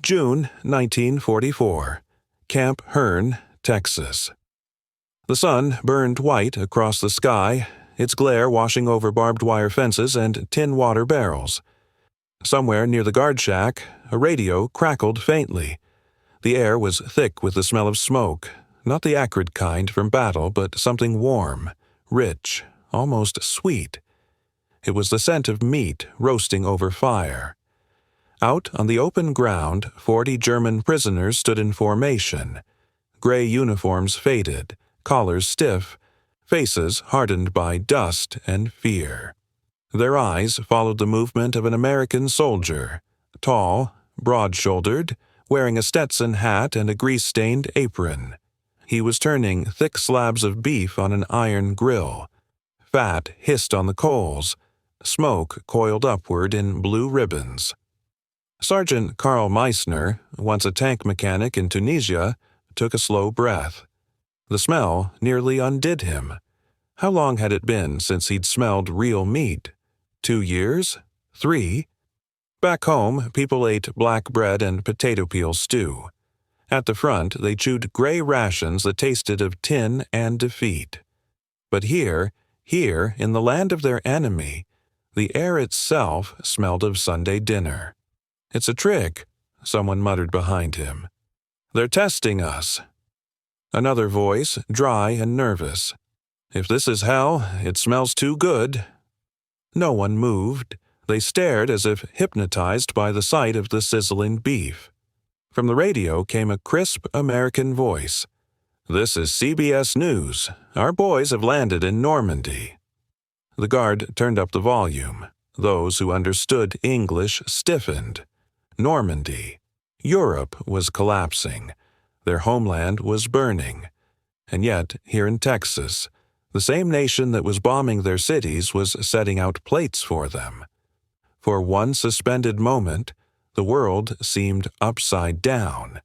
June 1944. Camp Hearn, Texas. The sun burned white across the sky, its glare washing over barbed wire fences and tin water barrels. Somewhere near the guard shack, a radio crackled faintly. The air was thick with the smell of smoke, not the acrid kind from battle, but something warm, rich, almost sweet. It was the scent of meat roasting over fire. Out on the open ground, 40 German prisoners stood in formation. Gray uniforms faded, collars stiff, faces hardened by dust and fear. Their eyes followed the movement of an American soldier, tall, broad-shouldered, wearing a Stetson hat and a grease-stained apron. He was turning thick slabs of beef on an iron grill. Fat hissed on the coals. Smoke coiled upward in blue ribbons. Sergeant Karl Meissner, once a tank mechanic in Tunisia, took a slow breath. The smell nearly undid him. How long had it been since he'd smelled real meat? 2 years? 3? Back home, people ate black bread and potato peel stew. At the front, they chewed gray rations that tasted of tin and defeat. But here, in the land of their enemy, the air itself smelled of Sunday dinner. "It's a trick," someone muttered behind him. "They're testing us." Another voice, dry and nervous. "If this is hell, it smells too good." No one moved. They stared as if hypnotized by the sight of the sizzling beef. From the radio came a crisp American voice. "This is CBS News. Our boys have landed in Normandy." The guard turned up the volume. Those who understood English stiffened. Normandy. Europe was collapsing. Their homeland was burning. And yet, here in Texas, the same nation that was bombing their cities was setting out plates for them. For one suspended moment, the world seemed upside down.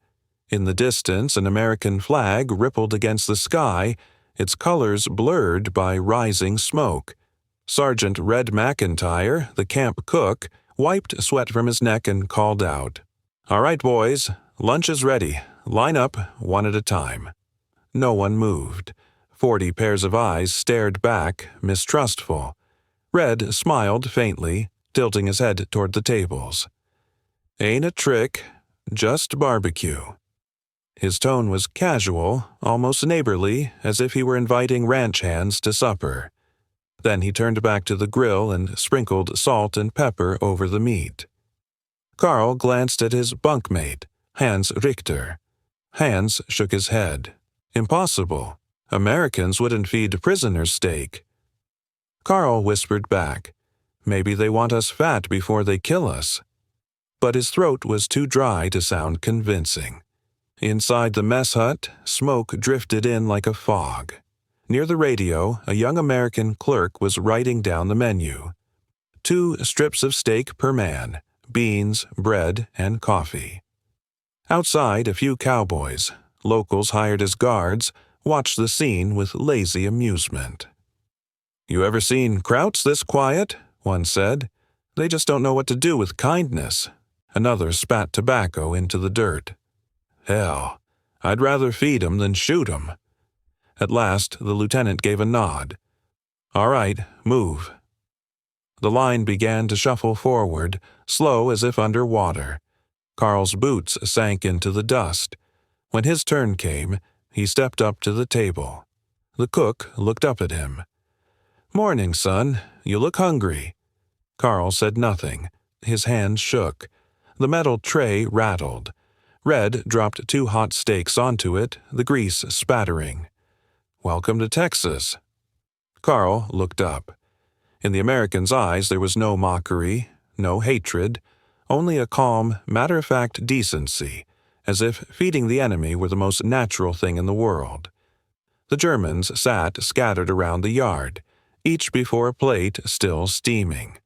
In the distance, an American flag rippled against the sky, its colors blurred by rising smoke. Sergeant Red McIntyre, the camp cook, wiped sweat from his neck and called out, "All right, boys, lunch is ready. Line up, one at a time." No one moved. 40 pairs of eyes stared back, mistrustful. Red smiled faintly, tilting his head toward the tables. "Ain't a trick, just barbecue." His tone was casual, almost neighborly, as if he were inviting ranch hands to supper. Then he turned back to the grill and sprinkled salt and pepper over the meat. Karl glanced at his bunkmate, Hans Richter. Hans shook his head. "Impossible. Americans wouldn't feed prisoners steak." Karl whispered back, "Maybe they want us fat before they kill us." But his throat was too dry to sound convincing. Inside the mess hut, smoke drifted in like a fog. Near the radio, a young American clerk was writing down the menu. 2 strips of steak per man, beans, bread, and coffee. Outside, a few cowboys, locals hired as guards, watched the scene with lazy amusement. "You ever seen Krauts this quiet?" one said. "They just don't know what to do with kindness." Another spat tobacco into the dirt. "Hell, I'd rather feed 'em than shoot 'em." At last, the lieutenant gave a nod. "All right, move." The line began to shuffle forward, slow as if under water. Karl's boots sank into the dust. When his turn came, he stepped up to the table. The cook looked up at him. "Morning, son. You look hungry." Karl said nothing. His hands shook. The metal tray rattled. Red dropped 2 hot steaks onto it, the grease spattering. "Welcome to Texas." Karl looked up. In the American's eyes there was no mockery, no hatred, only a calm, matter-of-fact decency, as if feeding the enemy were the most natural thing in the world. The Germans sat scattered around the yard, each before a plate still steaming.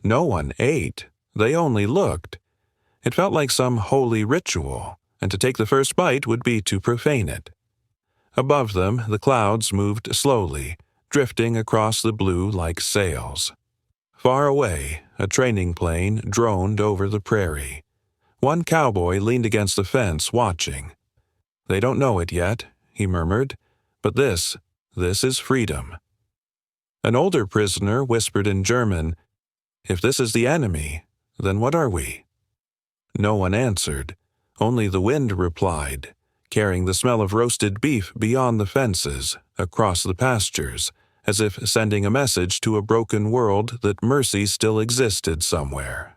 No one ate, they only looked. It felt like some holy ritual, and to take the first bite would be to profane it. Above them, the clouds moved slowly, drifting across the blue like sails. Far away, a training plane droned over the prairie. One cowboy leaned against the fence, watching. "They don't know it yet," he murmured, "but this is freedom." An older prisoner whispered in German, "If this is the enemy, then what are we?" No one answered. Only the wind replied, carrying the smell of roasted beef beyond the fences, across the pastures, as if sending a message to a broken world that mercy still existed somewhere.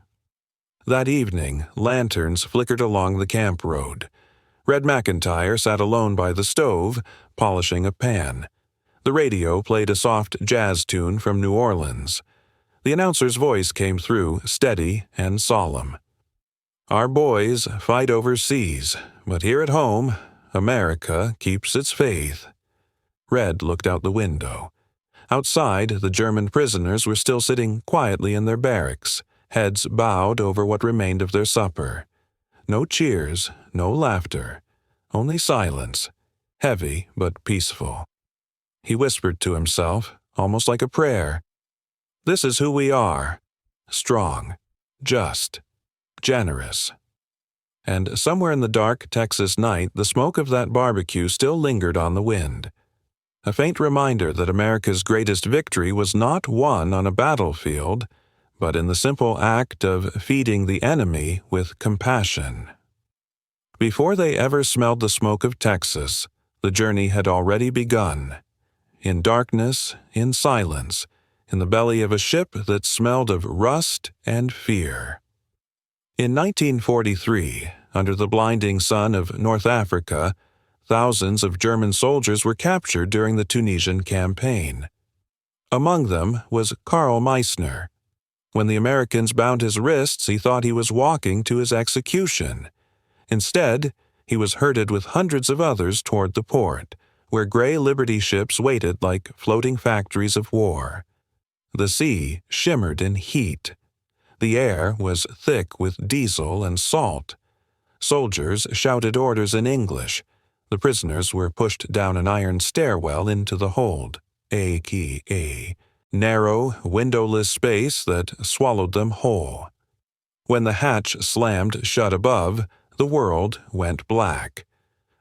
That evening, lanterns flickered along the camp road. Red McIntyre sat alone by the stove, polishing a pan. The radio played a soft jazz tune from New Orleans. The announcer's voice came through, steady and solemn. "Our boys fight overseas, but here at home, America keeps its faith." Red looked out the window. Outside, the German prisoners were still sitting quietly in their barracks, heads bowed over what remained of their supper. No cheers, no laughter, only silence, heavy but peaceful. He whispered to himself, almost like a prayer, "This is who we are, strong, just, generous." And somewhere in the dark Texas night, the smoke of that barbecue still lingered on the wind. A faint reminder that America's greatest victory was not won on a battlefield, but in the simple act of feeding the enemy with compassion. Before they ever smelled the smoke of Texas, the journey had already begun. In darkness, in silence, in the belly of a ship that smelled of rust and fear. In 1943, under the blinding sun of North Africa, thousands of German soldiers were captured during the Tunisian campaign. Among them was Karl Meissner. When the Americans bound his wrists, he thought he was walking to his execution. Instead, he was herded with hundreds of others toward the port, where gray Liberty ships waited like floating factories of war. The sea shimmered in heat. The air was thick with diesel and salt. Soldiers shouted orders in English. The prisoners were pushed down an iron stairwell into the hold, a.k.a. narrow, windowless space that swallowed them whole. When the hatch slammed shut above, the world went black.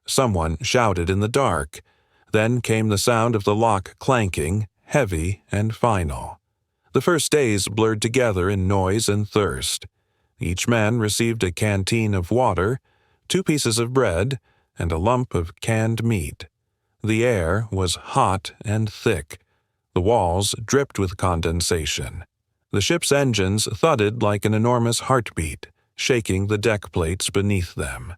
Someone shouted in the dark. Then came the sound of the lock clanking, heavy and final. The first days blurred together in noise and thirst. Each man received a canteen of water, 2 pieces of bread, and a lump of canned meat. The air was hot and thick. The walls dripped with condensation. The ship's engines thudded like an enormous heartbeat, shaking the deck plates beneath them.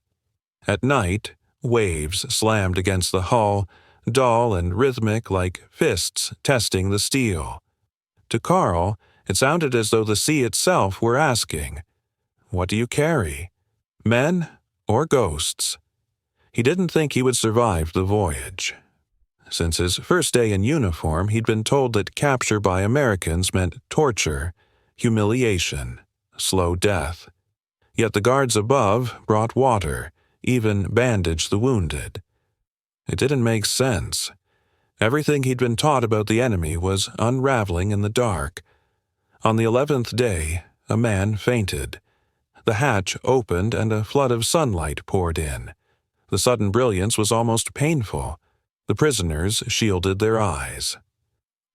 At night, waves slammed against the hull, dull and rhythmic like fists testing the steel. To Karl, it sounded as though the sea itself were asking, "What do you carry? Men or ghosts?" He didn't think he would survive the voyage. Since his first day in uniform, he'd been told that capture by Americans meant torture, humiliation, slow death. Yet the guards above brought water, even bandaged the wounded. It didn't make sense. Everything he'd been taught about the enemy was unraveling in the dark. On the 11th day, a man fainted. The hatch opened and a flood of sunlight poured in. The sudden brilliance was almost painful. The prisoners shielded their eyes.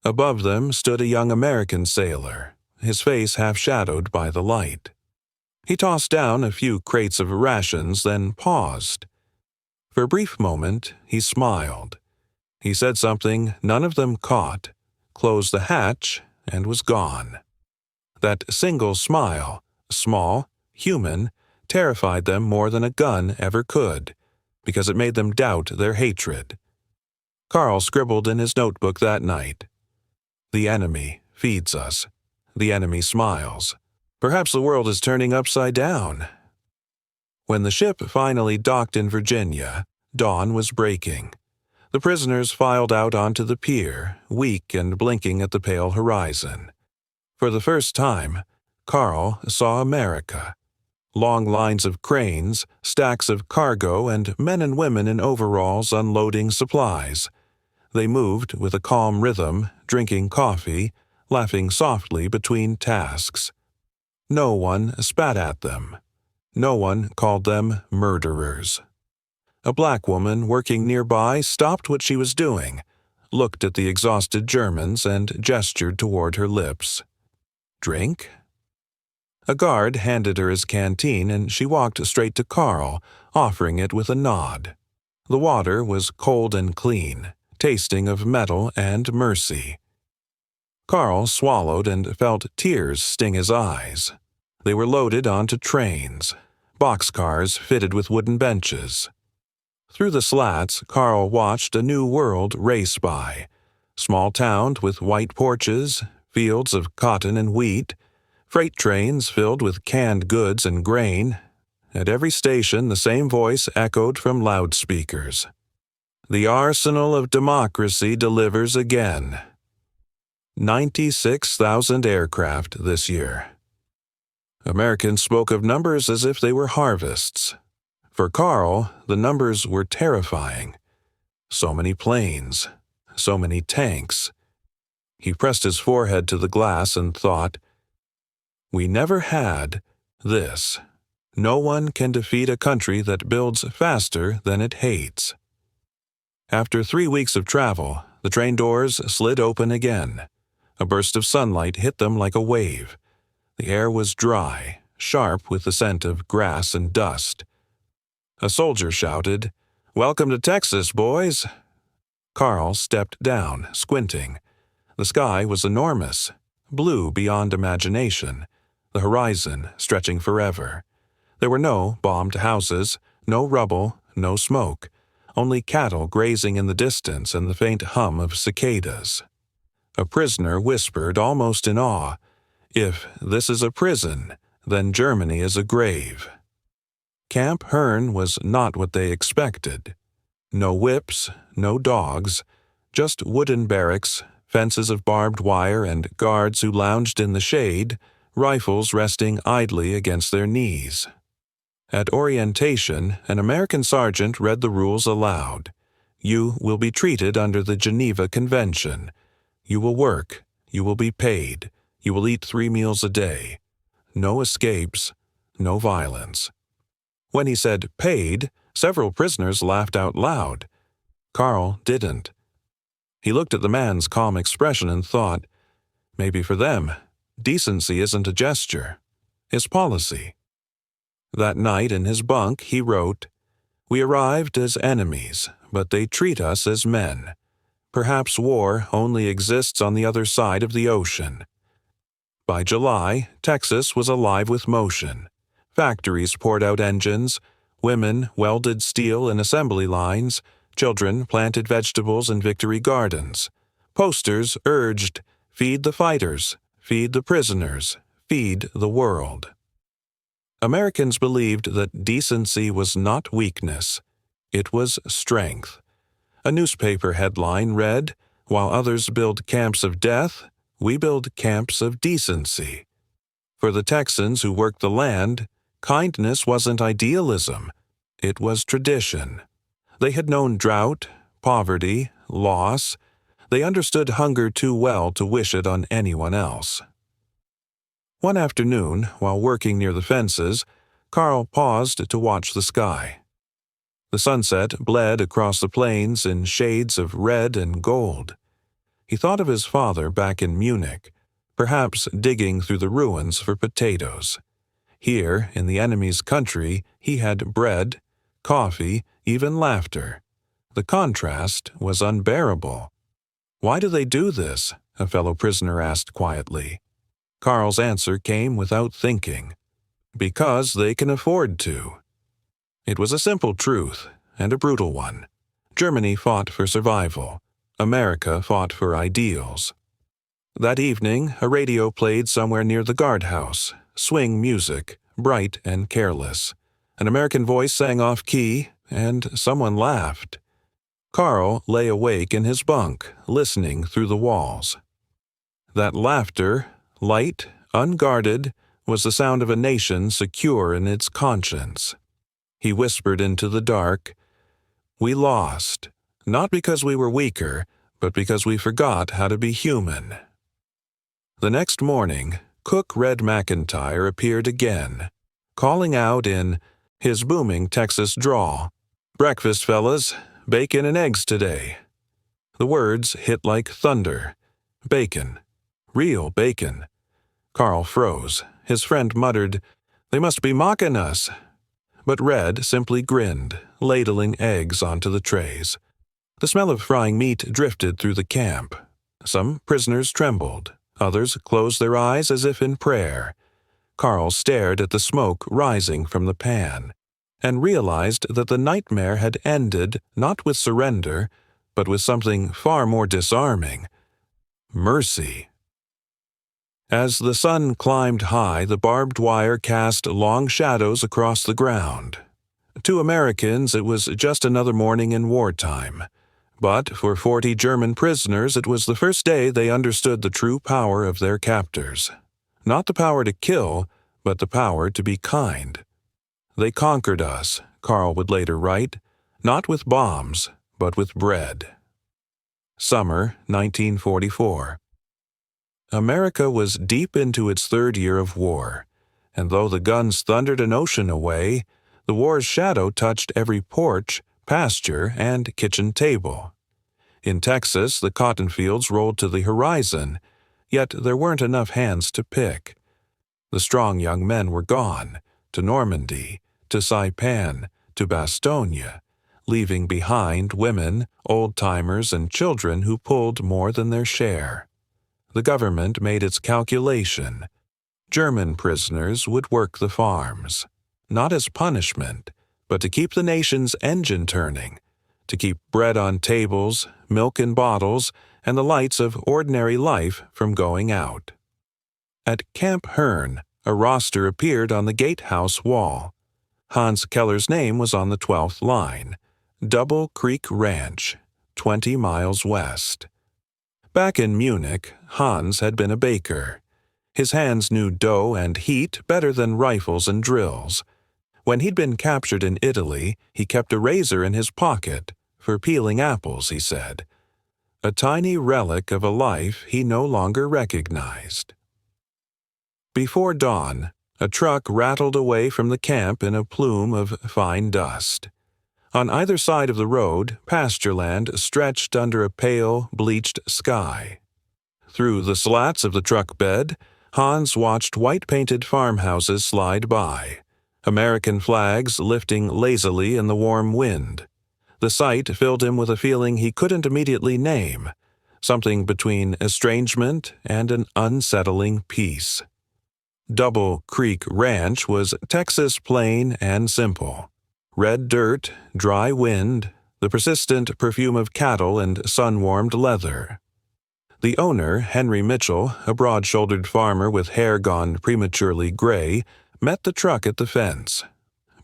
Above them stood a young American sailor, his face half shadowed by the light. He tossed down a few crates of rations, then paused. For a brief moment, he smiled. He said something none of them caught, closed the hatch, and was gone. That single smile, small, human, terrified them more than a gun ever could, because it made them doubt their hatred. Karl scribbled in his notebook that night, "The enemy feeds us. The enemy smiles. Perhaps the world is turning upside down." When the ship finally docked in Virginia, dawn was breaking. The prisoners filed out onto the pier, weak and blinking at the pale horizon. For the first time, Karl saw America. Long lines of cranes, stacks of cargo, and men and women in overalls unloading supplies. They moved with a calm rhythm, drinking coffee, laughing softly between tasks. No one spat at them. No one called them murderers. A black woman working nearby stopped what she was doing, looked at the exhausted Germans, and gestured toward her lips. Drink? A guard handed her his canteen, and she walked straight to Carl, offering it with a nod. The water was cold and clean, tasting of metal and mercy. Carl swallowed and felt tears sting his eyes. They were loaded onto trains, boxcars fitted with wooden benches. Through the slats, Carl watched a new world race by. Small towns with white porches, fields of cotton and wheat, freight trains filled with canned goods and grain. At every station, the same voice echoed from loudspeakers. The arsenal of democracy delivers again. 96,000 aircraft this year. Americans spoke of numbers as if they were harvests. For Carl, the numbers were terrifying. So many planes, so many tanks. He pressed his forehead to the glass and thought, "We never had this. No one can defeat a country that builds faster than it hates." After 3 weeks of travel, the train doors slid open again. A burst of sunlight hit them like a wave. The air was dry, sharp with the scent of grass and dust. A soldier shouted, "Welcome to Texas, boys." Carl stepped down, squinting. The sky was enormous, blue beyond imagination, the horizon stretching forever. There were no bombed houses, no rubble, no smoke, only cattle grazing in the distance and the faint hum of cicadas. A prisoner whispered almost in awe, "If this is a prison, then Germany is a grave." Camp Hearn was not what they expected. No whips, no dogs, just wooden barracks, fences of barbed wire, and guards who lounged in the shade, rifles resting idly against their knees. At orientation, an American sergeant read the rules aloud. "You will be treated under the Geneva Convention. You will work. You will be paid. You will eat 3 meals a day. No escapes. No violence." When he said paid, several prisoners laughed out loud. Carl didn't. He looked at the man's calm expression and thought, maybe for them, decency isn't a gesture. It's policy. That night in his bunk, he wrote, "We arrived as enemies, but they treat us as men. Perhaps war only exists on the other side of the ocean." By July, Texas was alive with motion. Factories poured out engines, women welded steel in assembly lines, children planted vegetables in victory gardens. Posters urged, "Feed the fighters, feed the prisoners, feed the world." Americans believed that decency was not weakness. It was strength. A newspaper headline read, "While others build camps of death, we build camps of decency." For the Texans who worked the land, kindness wasn't idealism. It was tradition. They had known drought, poverty, loss. They understood hunger too well to wish it on anyone else. One afternoon, while working near the fences, Carl paused to watch the sky. The sunset bled across the plains in shades of red and gold. He thought of his father back in Munich, perhaps digging through the ruins for potatoes. Here, in the enemy's country, he had bread, coffee, even laughter. The contrast was unbearable. "Why do they do this?" a fellow prisoner asked quietly. Carl's answer came without thinking. "Because they can afford to." It was a simple truth, and a brutal one. Germany fought for survival. America fought for ideals. That evening, a radio played somewhere near the guardhouse, swing music, bright and careless. An American voice sang off-key, and someone laughed. Carl lay awake in his bunk, listening through the walls. That laughter, light, unguarded, was the sound of a nation secure in its conscience. He whispered into the dark, "We lost, not because we were weaker, but because we forgot how to be human." The next morning, Cook Red McIntyre appeared again. calling out in his booming Texas drawl, "Breakfast, fellas. Bacon and eggs today." The words hit like thunder. Bacon. Real bacon. Carl froze. His friend muttered, "They must be mocking us." But Red simply grinned, ladling eggs onto the trays. The smell of frying meat drifted through the camp. Some prisoners trembled. Others closed their eyes as if in prayer. Carl stared at the smoke rising from the pan, and realized that the nightmare had ended not with surrender, but with something far more disarming: mercy. As the sun climbed high, the barbed wire cast long shadows across the ground. To Americans, it was just another morning in wartime. But for 40 German prisoners, it was the first day they understood the true power of their captors. Not the power to kill, but the power to be kind. "They conquered us," Carl would later write, "not with bombs, but with bread." Summer 1944. America was deep into its third year of war, and though the guns thundered an ocean away, the war's shadow touched every porch, pasture, and kitchen table. In Texas, the cotton fields rolled to the horizon, yet there weren't enough hands to pick. The strong young men were gone, to Normandy, to Saipan, to Bastogne, leaving behind women, old-timers, and children who pulled more than their share. The government made its calculation. German prisoners would work the farms, not as punishment, but to keep the nation's engine turning, to keep bread on tables, milk in bottles, and the lights of ordinary life from going out. At Camp Hearn, a roster appeared on the gatehouse wall. Hans Keller's name was on the 12th line: Double Creek Ranch, 20 miles west. Back in Munich, Hans had been a baker. His hands knew dough and heat better than rifles and drills. When he'd been captured in Italy, he kept a razor in his pocket, for peeling apples, he said. A tiny relic of a life he no longer recognized. Before dawn, a truck rattled away from the camp in a plume of fine dust. On either side of the road, pasture land stretched under a pale, bleached sky. Through the slats of the truck bed, Hans watched white-painted farmhouses slide by, American flags lifting lazily in the warm wind. The sight filled him with a feeling he couldn't immediately name, something between estrangement and an unsettling peace. Double Creek Ranch was Texas plain and simple. Red dirt, dry wind, the persistent perfume of cattle and sun-warmed leather. The owner, Henry Mitchell, a broad-shouldered farmer with hair gone prematurely gray, met the truck at the fence.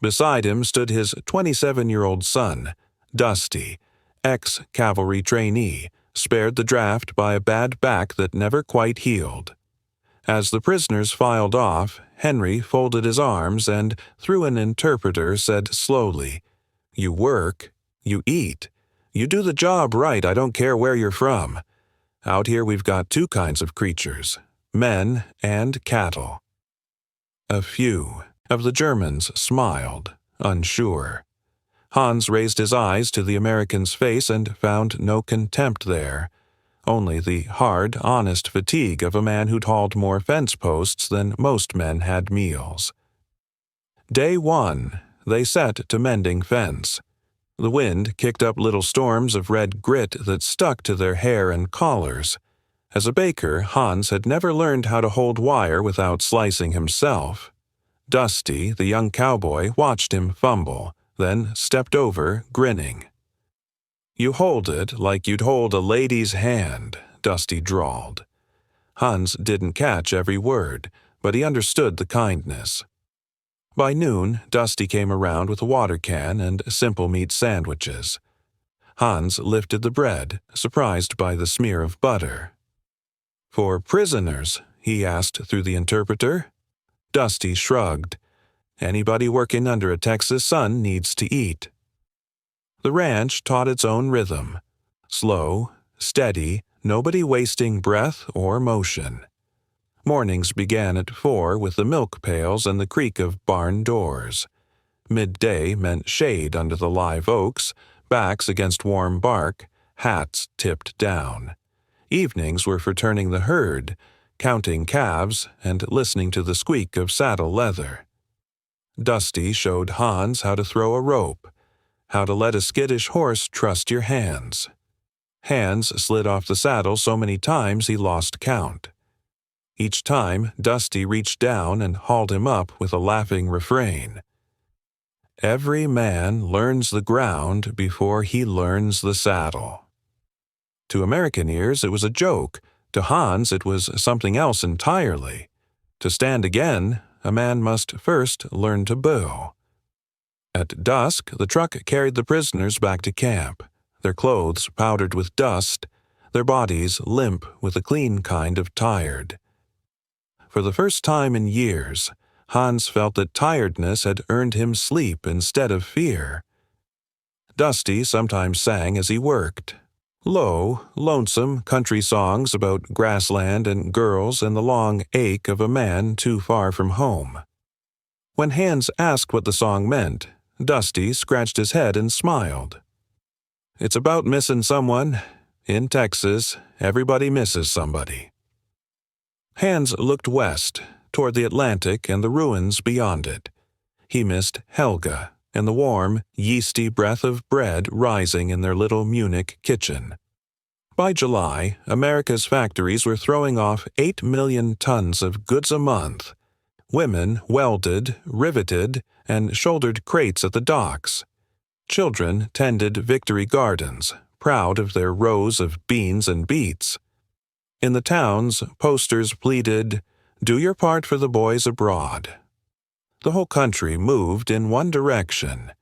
Beside him stood his 27-year-old son, Dusty, ex-cavalry trainee, spared the draft by a bad back that never quite healed. As the prisoners filed off, Henry folded his arms and, through an interpreter, said slowly, "You work, you eat, you do the job right, I don't care where you're from. Out here we've got two kinds of creatures, men and cattle." A few of the Germans smiled, unsure. Hans raised his eyes to the American's face and found no contempt there, only the hard, honest fatigue of a man who'd hauled more fence posts than most men had meals. Day one, they set to mending fence. The wind kicked up little storms of red grit that stuck to their hair and collars. As a baker, Hans had never learned how to hold wire without slicing himself. Dusty, the young cowboy, watched him fumble, then stepped over, grinning. "You hold it like you'd hold a lady's hand," Dusty drawled. Hans didn't catch every word, but he understood the kindness. By noon, Dusty came around with a water can and simple meat sandwiches. Hans lifted the bread, surprised by the smear of butter. "For prisoners?" he asked through the interpreter. Dusty shrugged. "Anybody working under a Texas sun needs to eat." The ranch taught its own rhythm. Slow, steady, nobody wasting breath or motion. Mornings began at 4 with the milk pails and the creak of barn doors. Midday meant shade under the live oaks, backs against warm bark, hats tipped down. Evenings were for turning the herd, counting calves, and listening to the squeak of saddle leather. Dusty showed Hans how to throw a rope, how to let a skittish horse trust your hands. Hans slid off the saddle so many times he lost count. Each time, Dusty reached down and hauled him up with a laughing refrain. Every man learns the ground before he learns the saddle. To American ears, it was a joke. To Hans, it was something else entirely. To stand again, a man must first learn to bow. At dusk, the truck carried the prisoners back to camp, their clothes powdered with dust, their bodies limp with a clean kind of tired. For the first time in years, Hans felt that tiredness had earned him sleep instead of fear. Dusty sometimes sang as he worked. Low, lonesome country songs about grassland and girls and the long ache of a man too far from home. When Hans asked what the song meant, Dusty scratched his head and smiled. It's about missing someone. In Texas, everybody misses somebody. Hans looked west, toward the Atlantic and the ruins beyond it. He missed Helga and the warm, yeasty breath of bread rising in their little Munich kitchen. By July, America's factories were throwing off 8 million tons of goods a month. Women welded, riveted, and shouldered crates at the docks. Children tended victory gardens, proud of their rows of beans and beets. In the towns, posters pleaded, "Do your part for the boys abroad." The whole country moved in one direction,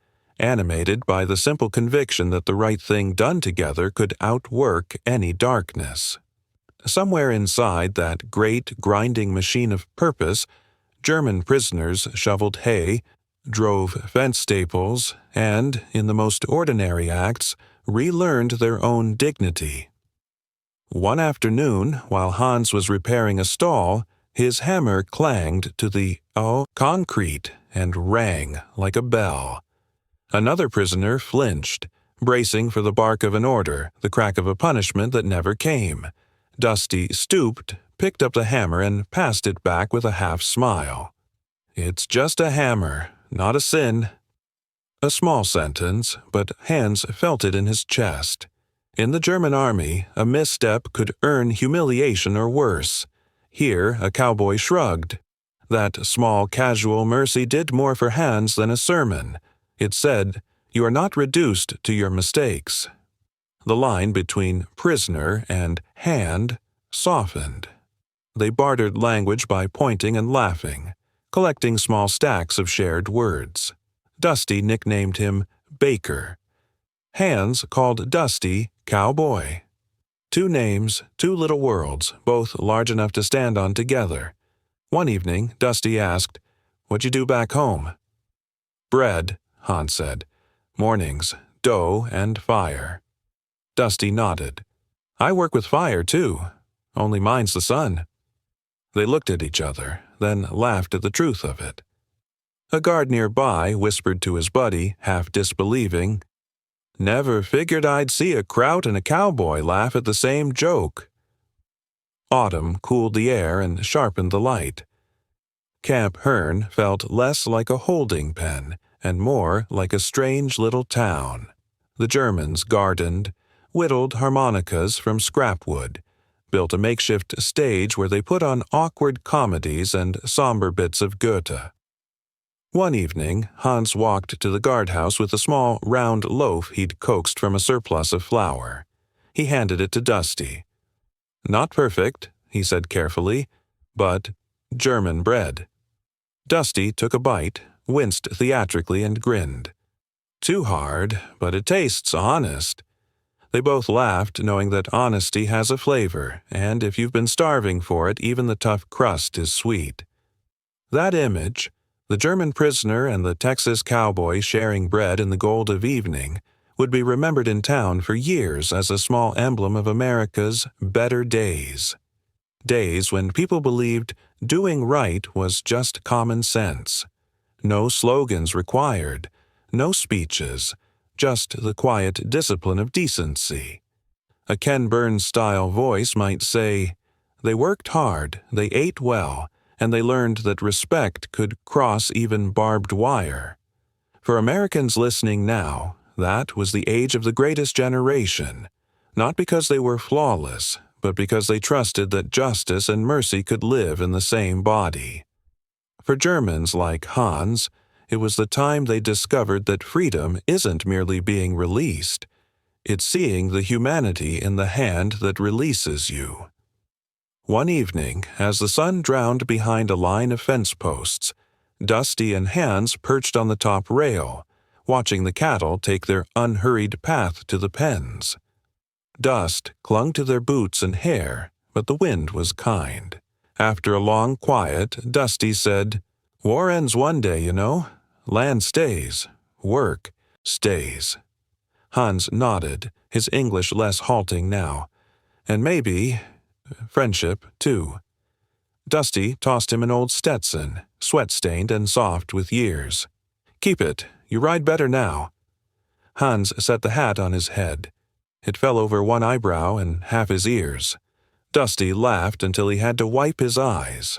animated by the simple conviction that the right thing done together could outwork any darkness. Somewhere inside that great grinding machine of purpose, German prisoners shoveled hay, drove fence staples, and, in the most ordinary acts, relearned their own dignity. One afternoon, while Hans was repairing a stall, his hammer clanged to the concrete and rang like a bell. Another prisoner flinched, bracing for the bark of an order, the crack of a punishment that never came. Dusty stooped, picked up the hammer, and passed it back with a half-smile. "It's just a hammer, not a sin." A small sentence, but Hans felt it in his chest. In the German army, a misstep could earn humiliation or worse. Here, a cowboy shrugged. That small, casual mercy did more for Hans than a sermon. It said, "You are not reduced to your mistakes." The line between prisoner and hand softened. They bartered language by pointing and laughing, collecting small stacks of shared words. Dusty nicknamed him Baker. Hans called Dusty Cowboy. 2 names, 2 little worlds, both large enough to stand on together. One evening, Dusty asked, "What'd you do back home?" "Bread," Hans said. "Mornings, dough and fire." Dusty nodded. "I work with fire, too. Only mine's the sun." They looked at each other, then laughed at the truth of it. A guard nearby whispered to his buddy, half disbelieving, "Never figured I'd see a Kraut and a cowboy laugh at the same joke." Autumn cooled the air and sharpened the light. Camp Hearn felt less like a holding pen and more like a strange little town. The Germans gardened, whittled harmonicas from scrap wood, built a makeshift stage where they put on awkward comedies and somber bits of Goethe. One evening, Hans walked to the guardhouse with a small, round loaf he'd coaxed from a surplus of flour. He handed it to Dusty. "Not perfect," he said carefully, "but German bread." Dusty took a bite, winced theatrically, and grinned. "Too hard, but it tastes honest." They both laughed, knowing that honesty has a flavor, and if you've been starving for it, even the tough crust is sweet. That image, the German prisoner and the Texas cowboy sharing bread in the gold of evening, would be remembered in town for years as a small emblem of America's better days. days when people believed doing right was just common sense. No slogans required, no speeches, just the quiet discipline of decency. A Ken Burns-style voice might say, "They worked hard, they ate well, and they learned that respect could cross even barbed wire." For Americans listening now, that was the age of the greatest generation, not because they were flawless, but because they trusted that justice and mercy could live in the same body. For Germans like Hans, it was the time they discovered that freedom isn't merely being released, it's seeing the humanity in the hand that releases you. One evening, as the sun drowned behind a line of fence posts, Dusty and Hans perched on the top rail, watching the cattle take their unhurried path to the pens. Dust clung to their boots and hair, but the wind was kind. After a long quiet, Dusty said, "War ends one day, you know. Land stays. Work stays." Hans nodded, his English less halting now. "And maybe friendship, too." Dusty tossed him an old Stetson, sweat-stained and soft with years. "Keep it. You ride better now." Hans set the hat on his head. It fell over one eyebrow and half his ears. Dusty laughed until he had to wipe his eyes.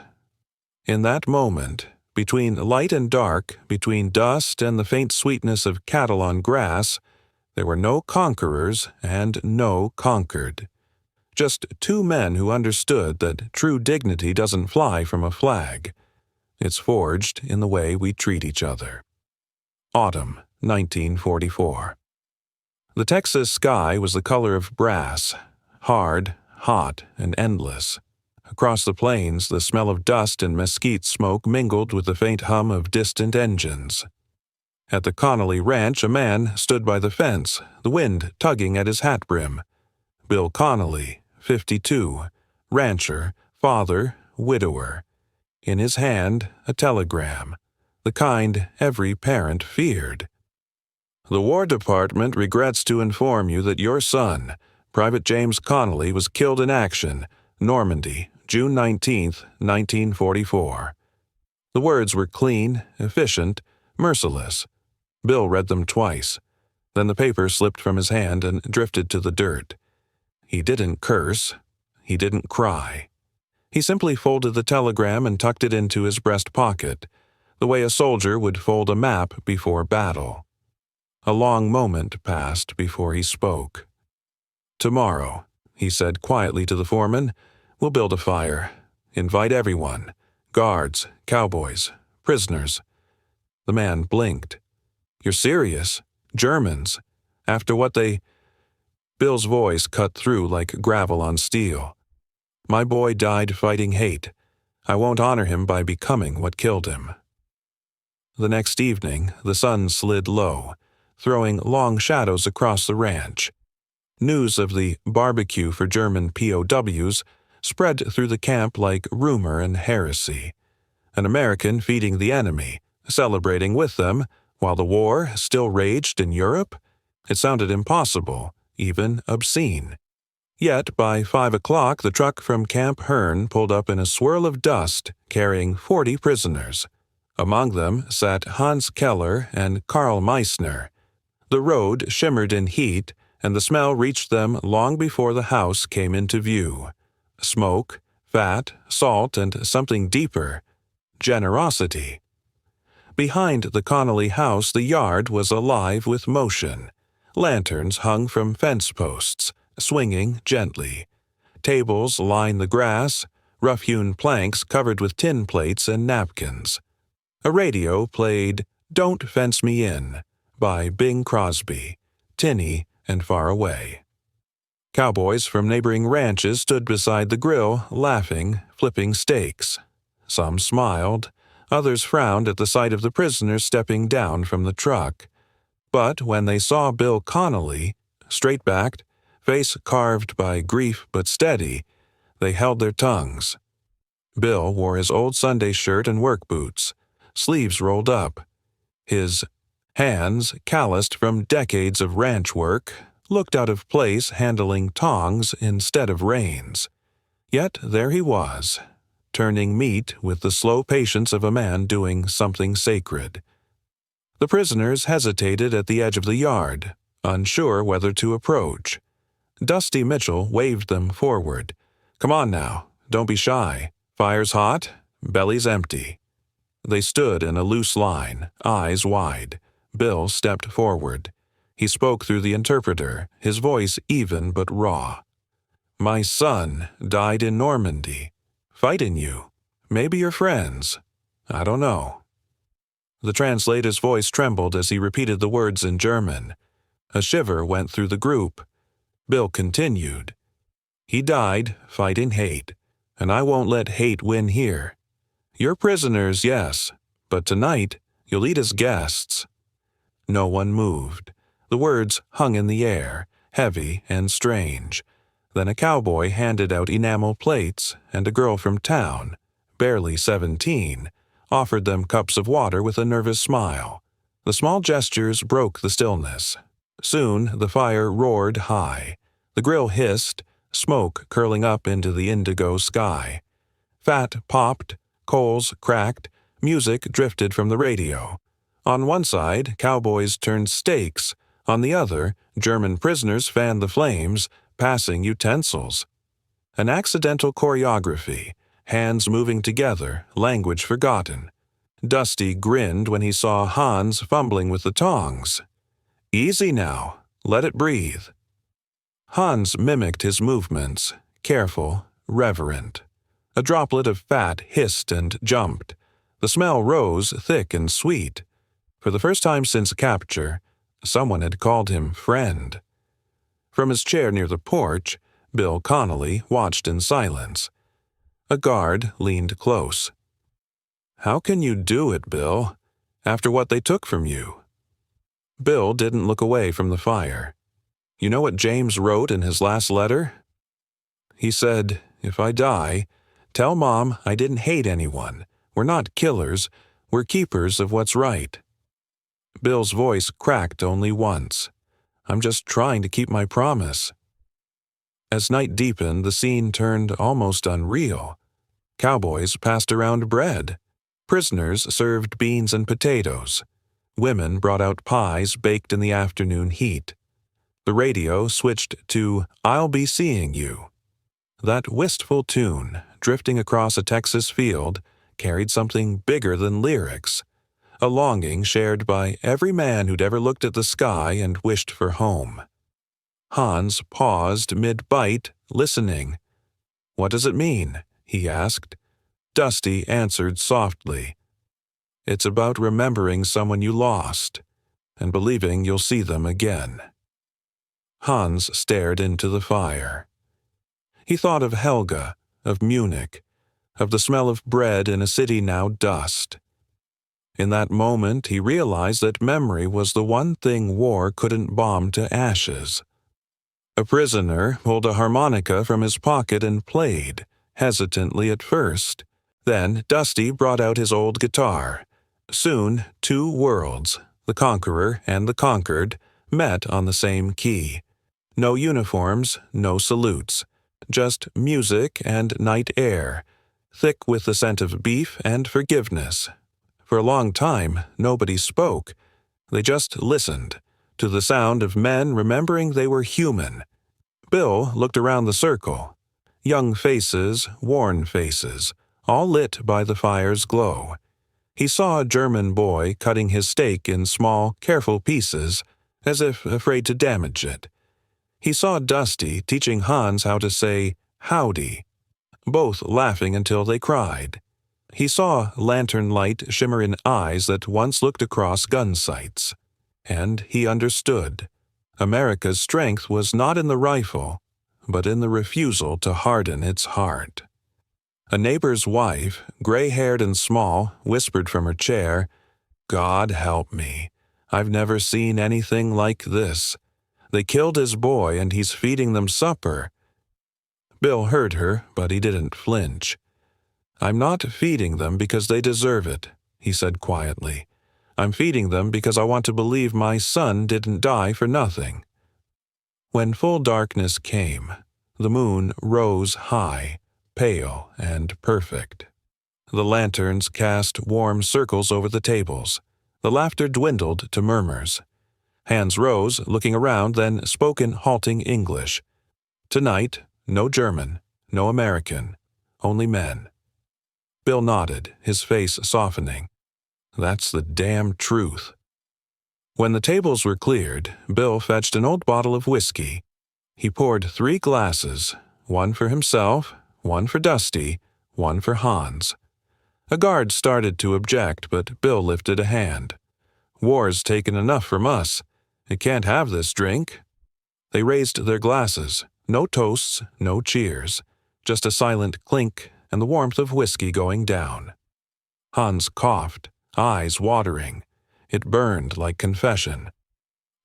In that moment, between light and dark, between dust and the faint sweetness of cattle on grass, there were no conquerors and no conquered. Just two men who understood that true dignity doesn't fly from a flag. It's forged in the way we treat each other. Autumn, 1944. The Texas sky was the color of brass, hard, hot, and endless. Across the plains, the smell of dust and mesquite smoke mingled with the faint hum of distant engines. At the Connolly Ranch, a man stood by the fence, the wind tugging at his hat brim. Bill Connolly, 52, rancher, father, widower. In his hand, a telegram, the kind every parent feared. "The War Department regrets to inform you that your son, Private James Connolly, was killed in action, Normandy, June 19, 1944. The words were clean, efficient, merciless. Bill read them twice. Then the paper slipped from his hand and drifted to the dirt. He didn't curse. He didn't cry. He simply folded the telegram and tucked it into his breast pocket, the way a soldier would fold a map before battle. A long moment passed before he spoke. "Tomorrow," he said quietly to the foreman, "we'll build a fire. Invite everyone. Guards, cowboys, prisoners." The man blinked. "You're serious? Germans? After what they—" Bill's voice cut through like gravel on steel. "My boy died fighting hate. I won't honor him by becoming what killed him." The next evening, the sun slid low, throwing long shadows across the ranch. News of the barbecue for German POWs spread through the camp like rumor and heresy. An American feeding the enemy, celebrating with them, while the war still raged in Europe? It sounded impossible, even obscene. Yet by 5 o'clock the truck from Camp Hearn pulled up in a swirl of dust, carrying 40 prisoners. Among them sat Hans Keller and Karl Meissner. The road shimmered in heat, and the smell reached them long before the house came into view. Smoke, fat, salt, and something deeper: generosity. Behind the Connolly house the yard was alive with motion. Lanterns hung from fence posts, swinging gently. Tables lined the grass, rough-hewn planks covered with tin plates and napkins. A radio played "Don't Fence Me In" by Bing Crosby, tinny and far away. Cowboys from neighboring ranches stood beside the grill, laughing, flipping steaks. Some smiled, others frowned at the sight of the prisoners stepping down from the truck. But when they saw Bill Connolly, straight-backed, face carved by grief but steady, they held their tongues. Bill wore his old Sunday shirt and work boots, sleeves rolled up. His hands, calloused from decades of ranch work, looked out of place handling tongs instead of reins. Yet there he was, turning meat with the slow patience of a man doing something sacred. The prisoners hesitated at the edge of the yard, unsure whether to approach. Dusty Mitchell waved them forward. "Come on now, don't be shy. Fire's hot, belly's empty." They stood in a loose line, eyes wide. Bill stepped forward. He spoke through the interpreter, his voice even but raw. "My son died in Normandy, fighting you. Maybe you're friends. I don't know." The translator's voice trembled as he repeated the words in German. A shiver went through the group. Bill continued. "He died fighting hate, and I won't let hate win here. You're prisoners, yes, but tonight you'll eat as guests." No one moved. The words hung in the air, heavy and strange. Then a cowboy handed out enamel plates, and a girl from town, barely 17, offered them cups of water with a nervous smile. The small gestures broke the stillness. Soon the fire roared high. The grill hissed, smoke curling up into the indigo sky. Fat popped, coals cracked, music drifted from the radio. On one side, cowboys turned steaks. On the other, German prisoners fanned the flames, passing utensils. An accidental choreography, hands moving together, language forgotten. Dusty grinned when he saw Hans fumbling with the tongs. "Easy now, let it breathe." Hans mimicked his movements, careful, reverent. A droplet of fat hissed and jumped. The smell rose thick and sweet. For the first time since capture, someone had called him friend. From his chair near the porch, Bill Connolly watched in silence. A guard leaned close. "How can you do it, Bill, after what they took from you?" Bill didn't look away from the fire. "You know what James wrote in his last letter? He said, 'If I die, tell Mom I didn't hate anyone. We're not killers. We're keepers of what's right.'" Bill's voice cracked only once. "I'm just trying to keep my promise." As night deepened, the scene turned almost unreal. Cowboys passed around bread. Prisoners served beans and potatoes. Women brought out pies baked in the afternoon heat. The radio switched to "I'll Be Seeing You." That wistful tune, drifting across a Texas field, carried something bigger than lyrics, a longing shared by every man who'd ever looked at the sky and wished for home. Hans paused mid-bite, listening. "What does it mean?" he asked. Dusty answered softly. "It's about remembering someone you lost, and believing you'll see them again." Hans stared into the fire. He thought of Helga, of Munich, of the smell of bread in a city now dust. In that moment, he realized that memory was the one thing war couldn't bomb to ashes. A prisoner pulled a harmonica from his pocket and played, hesitantly at first. Then Dusty brought out his old guitar. Soon, two worlds, the conqueror and the conquered, met on the same key. No uniforms, no salutes, just music and night air, thick with the scent of beef and forgiveness. For a long time, nobody spoke. They just listened, to the sound of men remembering they were human. Bill looked around the circle. Young faces, worn faces, all lit by the fire's glow. He saw a German boy cutting his steak in small, careful pieces, as if afraid to damage it. He saw Dusty teaching Hans how to say howdy, both laughing until they cried. He saw lantern light shimmer in eyes that once looked across gun sights. And he understood. America's strength was not in the rifle, but in the refusal to harden its heart. A neighbor's wife, gray-haired and small, whispered from her chair, "God help me. I've never seen anything like this. They killed his boy and he's feeding them supper." Bill heard her, but he didn't flinch. "I'm not feeding them because they deserve it," he said quietly. "I'm feeding them because I want to believe my son didn't die for nothing." When full darkness came, the moon rose high, pale and perfect. The lanterns cast warm circles over the tables. The laughter dwindled to murmurs. Hands rose, looking around, then spoke in halting English. Tonight, no German, no American, only men. Bill nodded, his face softening. That's the damn truth. When the tables were cleared, Bill fetched an old bottle of whiskey. He poured 3 glasses, one for himself, one for Dusty, one for Hans. A guard started to object, but Bill lifted a hand. War's taken enough from us. It can't have this drink. They raised their glasses. No toasts, no cheers. Just a silent clink and the warmth of whiskey going down. Hans coughed, eyes watering. It burned like confession.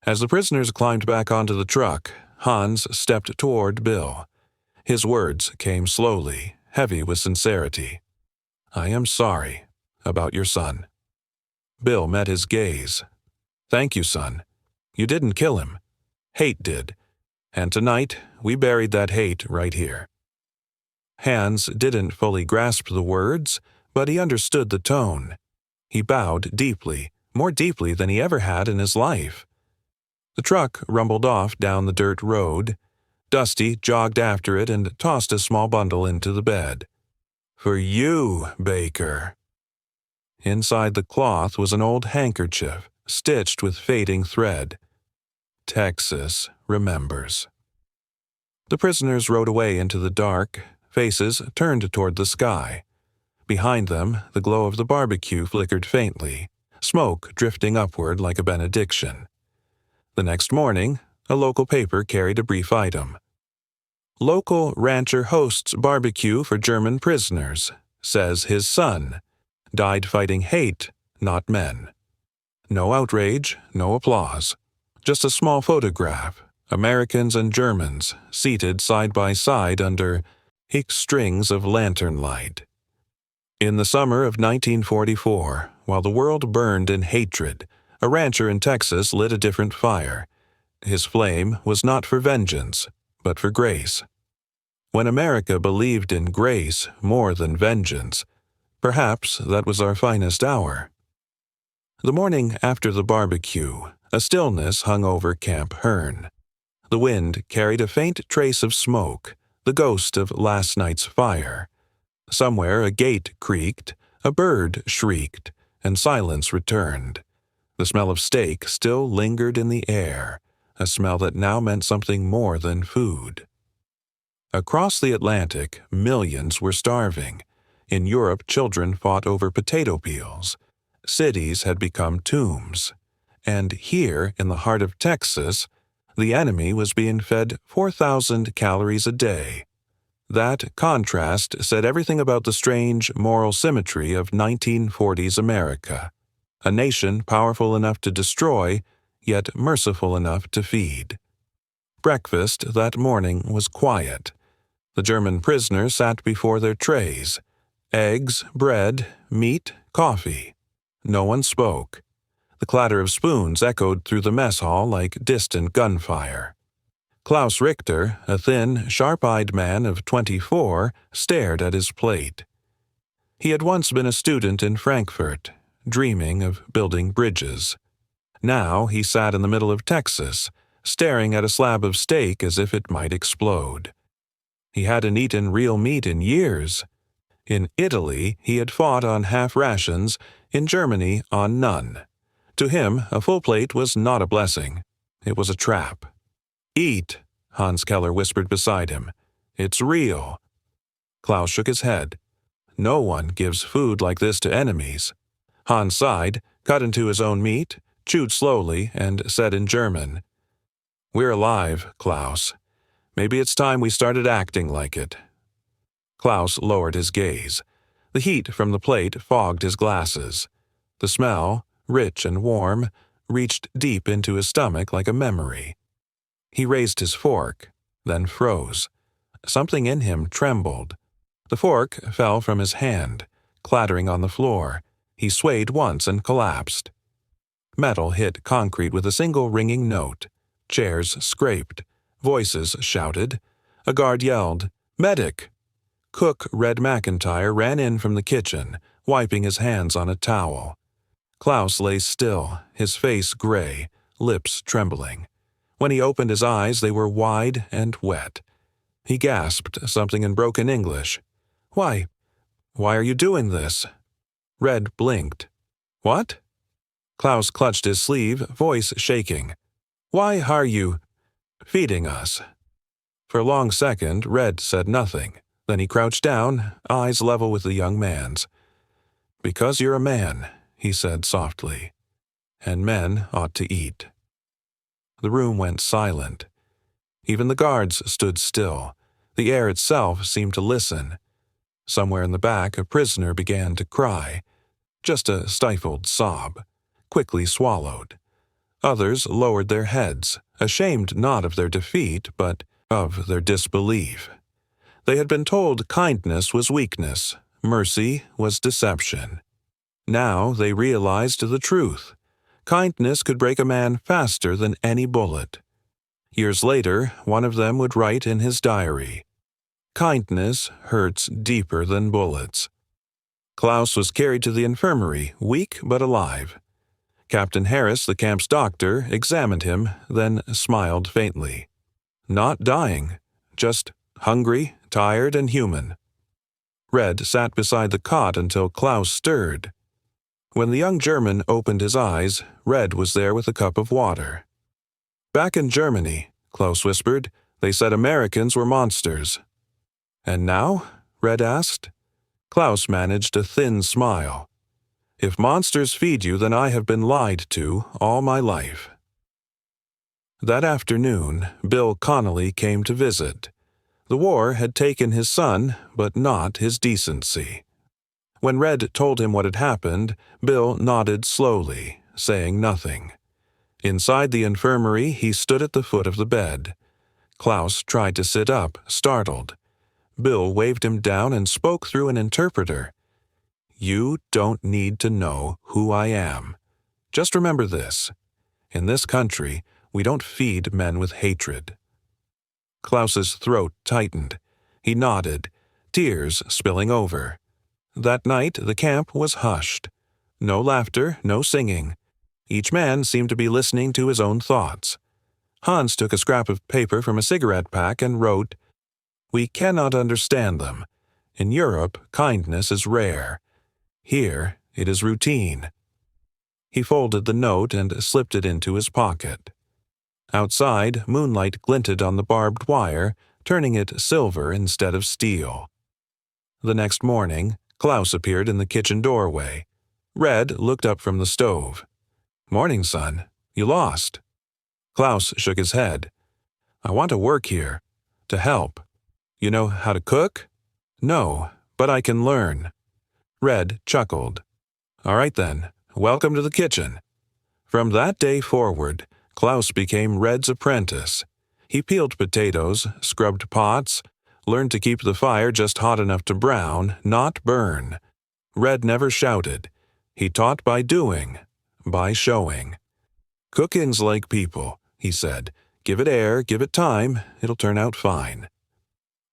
As the prisoners climbed back onto the truck, Hans stepped toward Bill. His words came slowly, heavy with sincerity. I am sorry about your son. Bill met his gaze. Thank you, son. You didn't kill him. Hate did. And tonight, we buried that hate right here. Hans didn't fully grasp the words, but he understood the tone. He bowed deeply, more deeply than he ever had in his life. The truck rumbled off down the dirt road. Dusty jogged after it and tossed a small bundle into the bed. For you, Baker. Inside the cloth was an old handkerchief, stitched with fading thread. Texas remembers. The prisoners rode away into the dark, faces turned toward the sky. Behind them, the glow of the barbecue flickered faintly, smoke drifting upward like a benediction. The next morning, a local paper carried a brief item. Local rancher hosts barbecue for German prisoners, says his son. Died fighting hate, not men. No outrage, no applause. Just a small photograph, Americans and Germans, seated side by side under strings of lantern light. In the summer of 1944, while the world burned in hatred, a rancher in Texas lit a different fire. His flame was not for vengeance, but for grace. When America believed in grace more than vengeance, perhaps that was our finest hour. The morning after the barbecue, a stillness hung over Camp Hearn. The wind carried a faint trace of smoke, the ghost of last night's fire. Somewhere a gate creaked, a bird shrieked, and silence returned. The smell of steak still lingered in the air, a smell that now meant something more than food. Across the Atlantic, millions were starving. In Europe, children fought over potato peels. Cities had become tombs. And here, in the heart of Texas, the enemy was being fed 4,000 calories a day. That contrast said everything about the strange moral symmetry of 1940s America. A nation powerful enough to destroy, yet merciful enough to feed. Breakfast that morning was quiet. The German prisoners sat before their trays. Eggs, bread, meat, coffee. No one spoke. The clatter of spoons echoed through the mess hall like distant gunfire. Klaus Richter, a thin, sharp-eyed man of 24, stared at his plate. He had once been a student in Frankfurt, dreaming of building bridges. Now he sat in the middle of Texas, staring at a slab of steak as if it might explode. He hadn't eaten real meat in years. In Italy, he had fought on half rations, in Germany on none. To him, a full plate was not a blessing. It was a trap. Eat, Hans Keller whispered beside him. It's real. Klaus shook his head. No one gives food like this to enemies. Hans sighed, cut into his own meat, chewed slowly, and said in German, We're alive, Klaus. Maybe it's time we started acting like it. Klaus lowered his gaze. The heat from the plate fogged his glasses. The smell, rich and warm, reached deep into his stomach like a memory. He raised his fork, then froze. Something in him trembled. The fork fell from his hand, clattering on the floor. He swayed once and collapsed. Metal hit concrete with a single ringing note. Chairs scraped. Voices shouted. A guard yelled, Medic! Cook Red McIntyre ran in from the kitchen, wiping his hands on a towel. Klaus lay still, his face gray, lips trembling. When he opened his eyes, they were wide and wet. He gasped something in broken English. Why are you doing this?" Red blinked. "What?" Klaus clutched his sleeve, voice shaking. "Why are you feeding us?" For a long second, Red said nothing. Then he crouched down, eyes level with the young man's. "Because you're a man," he said softly, "and men ought to eat." The room went silent. Even the guards stood still. The air itself seemed to listen. Somewhere in the back, a prisoner began to cry. Just a stifled sob, quickly swallowed. Others lowered their heads, ashamed not of their defeat, but of their disbelief. They had been told kindness was weakness, mercy was deception. Now they realized the truth. Kindness could break a man faster than any bullet. Years later, one of them would write in his diary, "Kindness hurts deeper than bullets." Klaus was carried to the infirmary, weak but alive. Captain Harris, the camp's doctor, examined him, then smiled faintly. Not dying, just hungry, tired, and human. Red sat beside the cot until Klaus stirred. When the young German opened his eyes, Red was there with a cup of water. "Back in Germany," Klaus whispered, "they said Americans were monsters." "And now?" Red asked. Klaus managed a thin smile. "If monsters feed you, then I have been lied to all my life." That afternoon, Bill Connolly came to visit. The war had taken his son, but not his decency. When Red told him what had happened, Bill nodded slowly, saying nothing. Inside the infirmary, he stood at the foot of the bed. Klaus tried to sit up, startled. Bill waved him down and spoke through an interpreter. "You don't need to know who I am. Just remember this. In this country, we don't feed men with hatred." Klaus's throat tightened. He nodded, tears spilling over. That night, the camp was hushed. No laughter, no singing. Each man seemed to be listening to his own thoughts. Hans took a scrap of paper from a cigarette pack and wrote, "We cannot understand them. In Europe, kindness is rare. Here, it is routine." He folded the note and slipped it into his pocket. Outside, moonlight glinted on the barbed wire, turning it silver instead of steel. The next morning, Klaus appeared in the kitchen doorway. Red looked up from the stove. "Morning, son. You lost." Klaus shook his head. "I want to work here. To help. You know how to cook?" "No, but I can learn." Red chuckled. "All right then, welcome to the kitchen." From that day forward, Klaus became Red's apprentice. He peeled potatoes, scrubbed pots, learned to keep the fire just hot enough to brown, not burn. Red never shouted. He taught by doing, by showing. "Cooking's like people," he said. "Give it air, give it time, it'll turn out fine."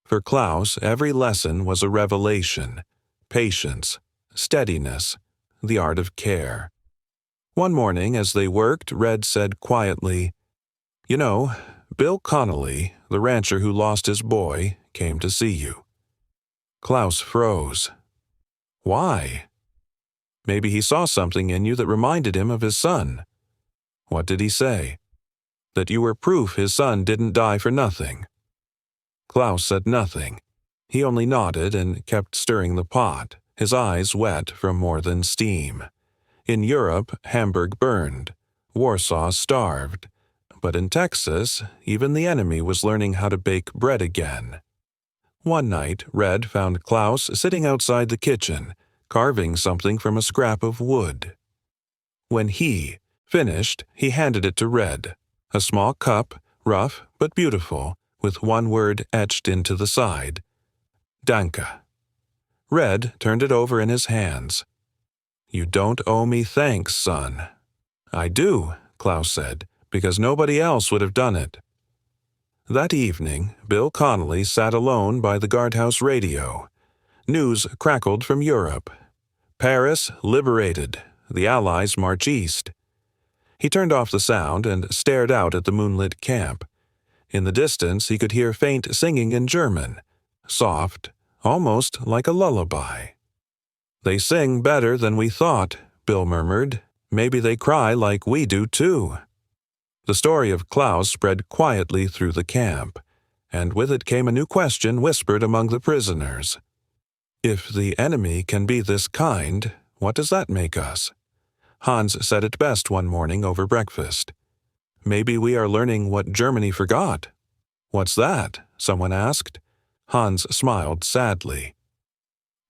For Klaus, every lesson was a revelation. Patience, steadiness, the art of care. One morning, as they worked, Red said quietly, "You know, Bill Connolly, the rancher who lost his boy, came to see you." Klaus froze. "Why?" "Maybe he saw something in you that reminded him of his son." "What did he say?" "That you were proof his son didn't die for nothing." Klaus said nothing. He only nodded and kept stirring the pot, his eyes wet from more than steam. In Europe, Hamburg burned. Warsaw starved. But in Texas, even the enemy was learning how to bake bread again. One night, Red found Klaus sitting outside the kitchen, carving something from a scrap of wood. When he finished, he handed it to Red, a small cup, rough but beautiful, with one word etched into the side. "Danke." Red turned it over in his hands. "You don't owe me thanks, son." "I do," Klaus said, "because nobody else would have done it." That evening, Bill Connolly sat alone by the guardhouse radio. News crackled from Europe. Paris liberated. The Allies march east. He turned off the sound and stared out at the moonlit camp. In the distance, he could hear faint singing in German, soft, almost like a lullaby. "They sing better than we thought," Bill murmured. "Maybe they cry like we do, too." The story of Klaus spread quietly through the camp, and with it came a new question whispered among the prisoners. If the enemy can be this kind, what does that make us? Hans said it best one morning over breakfast. "Maybe we are learning what Germany forgot." "What's that?" someone asked. Hans smiled sadly.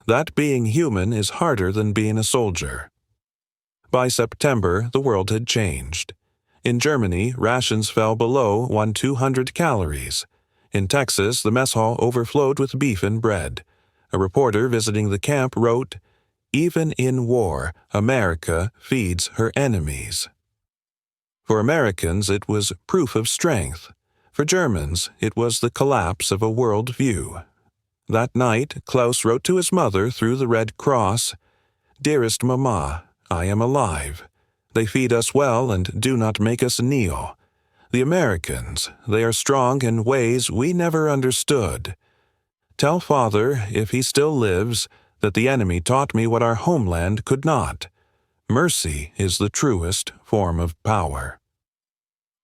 "That being human is harder than being a soldier." By September, the world had changed. In Germany, rations fell below 200 calories. In Texas, the mess hall overflowed with beef and bread. A reporter visiting the camp wrote, "Even in war, America feeds her enemies." For Americans, it was proof of strength. For Germans, it was the collapse of a world view. That night, Klaus wrote to his mother through the Red Cross, "Dearest Mama, I am alive. They feed us well and do not make us kneel. The Americans, they are strong in ways we never understood. Tell Father, if he still lives, that the enemy taught me what our homeland could not. Mercy is the truest form of power."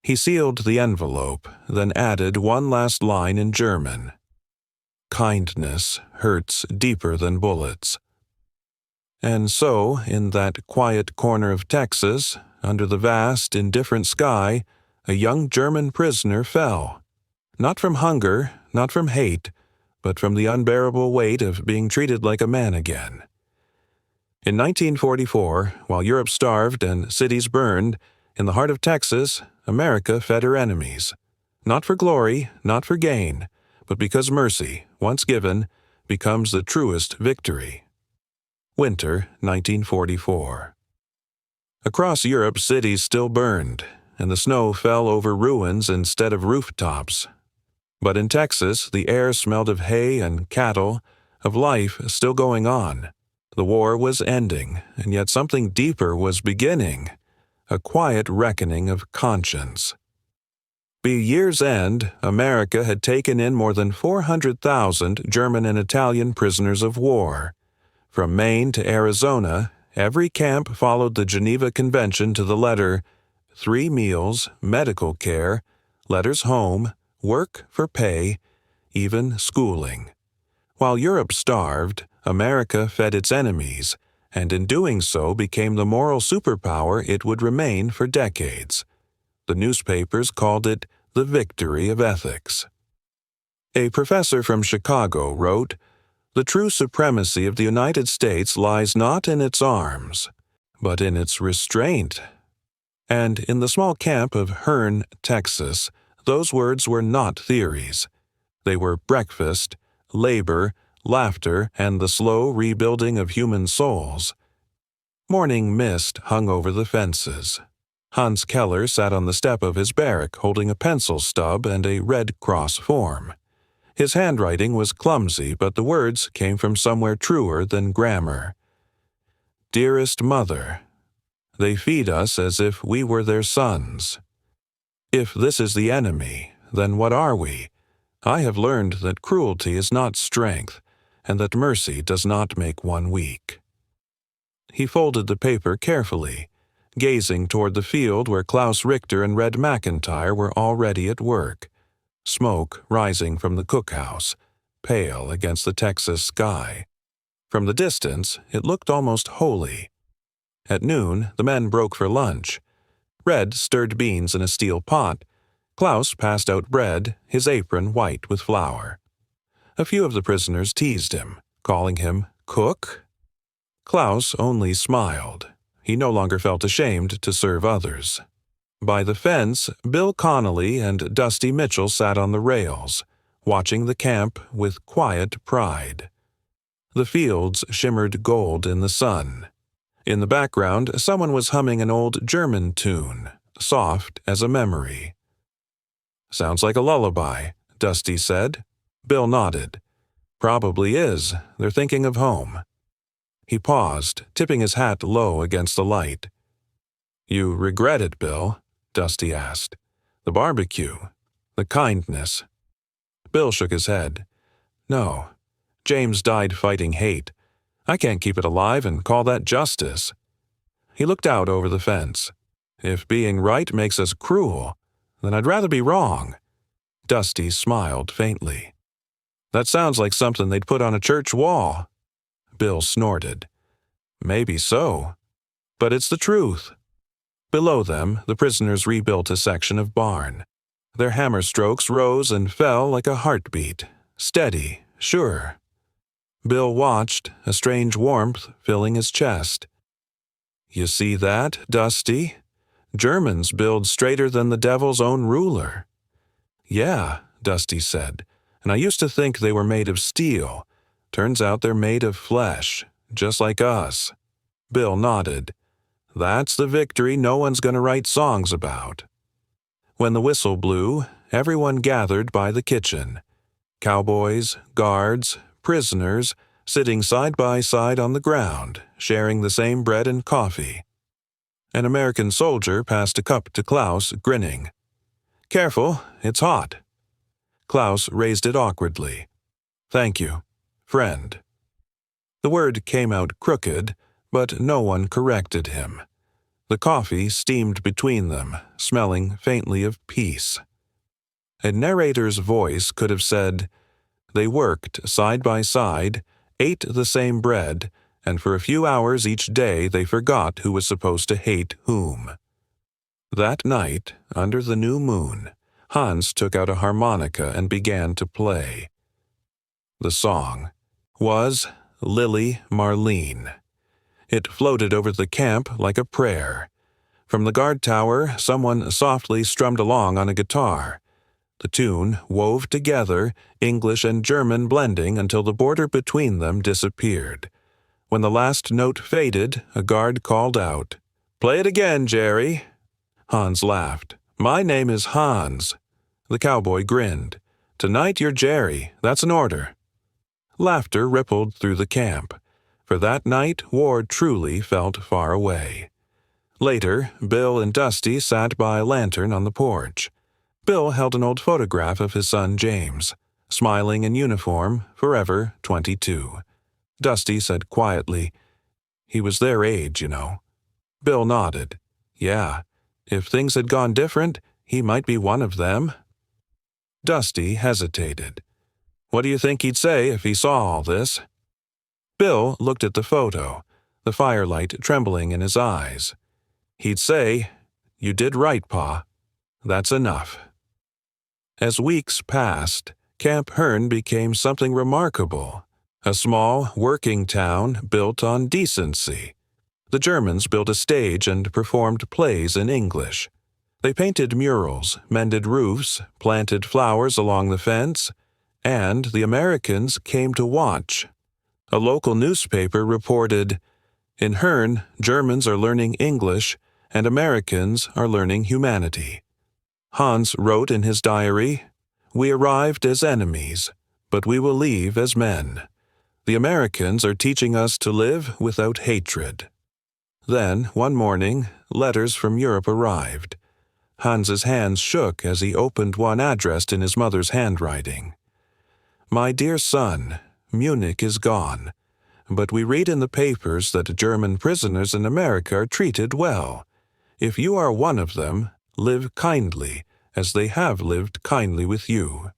He sealed the envelope, then added one last line in German. "Kindness hurts deeper than bullets." And so, in that quiet corner of Texas, under the vast, indifferent sky, a young German prisoner fell. Not from hunger, not from hate, but from the unbearable weight of being treated like a man again. In 1944, while Europe starved and cities burned, in the heart of Texas, America fed her enemies. Not for glory, not for gain, but because mercy, once given, becomes the truest victory. Winter 1944. Across Europe, cities still burned, and the snow fell over ruins instead of rooftops. But in Texas, the air smelled of hay and cattle, of life still going on. The war was ending, and yet something deeper was beginning, a quiet reckoning of conscience. By year's end, America had taken in more than 400,000 German and Italian prisoners of war. From Maine to Arizona, every camp followed the Geneva Convention to the letter: 3 meals, medical care, letters home, work for pay, even schooling. While Europe starved, America fed its enemies, and in doing so became the moral superpower it would remain for decades. The newspapers called it the victory of ethics. A professor from Chicago wrote, "The true supremacy of the United States lies not in its arms, but in its restraint." And in the small camp of Hearne, Texas, those words were not theories. They were breakfast, labor, laughter, and the slow rebuilding of human souls. Morning mist hung over the fences. Hans Keller sat on the step of his barrack holding a pencil stub and a Red Cross form. His handwriting was clumsy, but the words came from somewhere truer than grammar. "Dearest Mother, they feed us as if we were their sons. If this is the enemy, then what are we? I have learned that cruelty is not strength, and that mercy does not make one weak." He folded the paper carefully, gazing toward the field where Klaus Richter and Red McIntyre were already at work. Smoke rising from the cookhouse, pale against the Texas sky. From the distance, it looked almost holy. At noon, the men broke for lunch. Red stirred beans in a steel pot. Klaus passed out bread, his apron white with flour. A few of the prisoners teased him, calling him cook. Klaus only smiled. He no longer felt ashamed to serve others. By the fence, Bill Connolly and Dusty Mitchell sat on the rails, watching the camp with quiet pride. The fields shimmered gold in the sun. In the background, someone was humming an old German tune, soft as a memory. Sounds like a lullaby, Dusty said. Bill nodded. Probably is. They're thinking of home. He paused, tipping his hat low against the light. You regret it, Bill? Dusty asked. The barbecue. The kindness. Bill shook his head. No. James died fighting hate. I can't keep it alive and call that justice. He looked out over the fence. If being right makes us cruel, then I'd rather be wrong. Dusty smiled faintly. That sounds like something they'd put on a church wall. Bill snorted. Maybe so. But it's the truth. Below them, the prisoners rebuilt a section of barn. Their hammer strokes rose and fell like a heartbeat, steady, sure. Bill watched, a strange warmth filling his chest. You see that, Dusty? Germans build straighter than the devil's own ruler. Yeah, Dusty said, and I used to think they were made of steel. Turns out they're made of flesh, just like us. Bill nodded. That's the victory no one's going to write songs about. When the whistle blew, everyone gathered by the kitchen. Cowboys, guards, prisoners, sitting side by side on the ground, sharing the same bread and coffee. An American soldier passed a cup to Klaus, grinning. Careful, it's hot. Klaus raised it awkwardly. Thank you, friend. The word came out crooked, but no one corrected him. The coffee steamed between them, smelling faintly of peace. A narrator's voice could have said, they worked side by side, ate the same bread, and for a few hours each day they forgot who was supposed to hate whom. That night, under the new moon, Hans took out a harmonica and began to play. The song was Lily Marlene. It floated over the camp like a prayer. From the guard tower, someone softly strummed along on a guitar. The tune wove together, English and German blending until the border between them disappeared. When the last note faded, a guard called out, "Play it again, Jerry." Hans laughed. "My name is Hans." The cowboy grinned. "Tonight you're Jerry. That's an order." Laughter rippled through the camp. For that night, war truly felt far away. Later, Bill and Dusty sat by a lantern on the porch. Bill held an old photograph of his son James, smiling in uniform, forever 22. Dusty said quietly, "He was their age, you know." Bill nodded. "Yeah, if things had gone different, he might be one of them." Dusty hesitated. "What do you think he'd say if he saw all this?" Bill looked at the photo, the firelight trembling in his eyes. He'd say, "You did right, Pa. That's enough." As weeks passed, Camp Hearn became something remarkable. A small, working town built on decency. The Germans built a stage and performed plays in English. They painted murals, mended roofs, planted flowers along the fence, and the Americans came to watch. A local newspaper reported, "In Hearn, Germans are learning English, and Americans are learning humanity." Hans wrote in his diary, "We arrived as enemies, but we will leave as men. The Americans are teaching us to live without hatred." Then, one morning, letters from Europe arrived. Hans's hands shook as he opened one addressed in his mother's handwriting. "My dear son, Munich is gone, but we read in the papers that German prisoners in America are treated well. If you are one of them, live kindly, as they have lived kindly with you."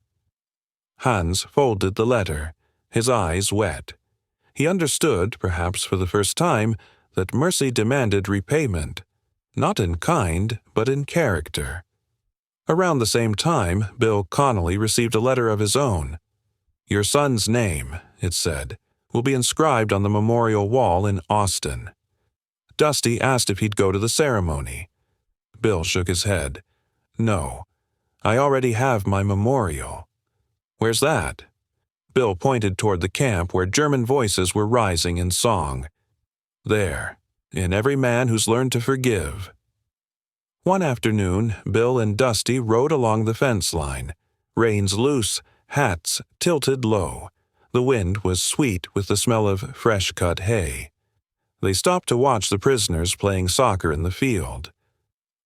Hans folded the letter, his eyes wet. He understood, perhaps for the first time, that mercy demanded repayment, not in kind, but in character. Around the same time, Bill Connolly received a letter of his own. "Your son's name," it said, "will be inscribed on the memorial wall in Austin." Dusty asked if he'd go to the ceremony. Bill shook his head. "No, I already have my memorial." "Where's that?" Bill pointed toward the camp where German voices were rising in song. "There, in every man who's learned to forgive." One afternoon, Bill and Dusty rode along the fence line. Reins loose, hats tilted low. The wind was sweet with the smell of fresh-cut hay. They stopped to watch the prisoners playing soccer in the field.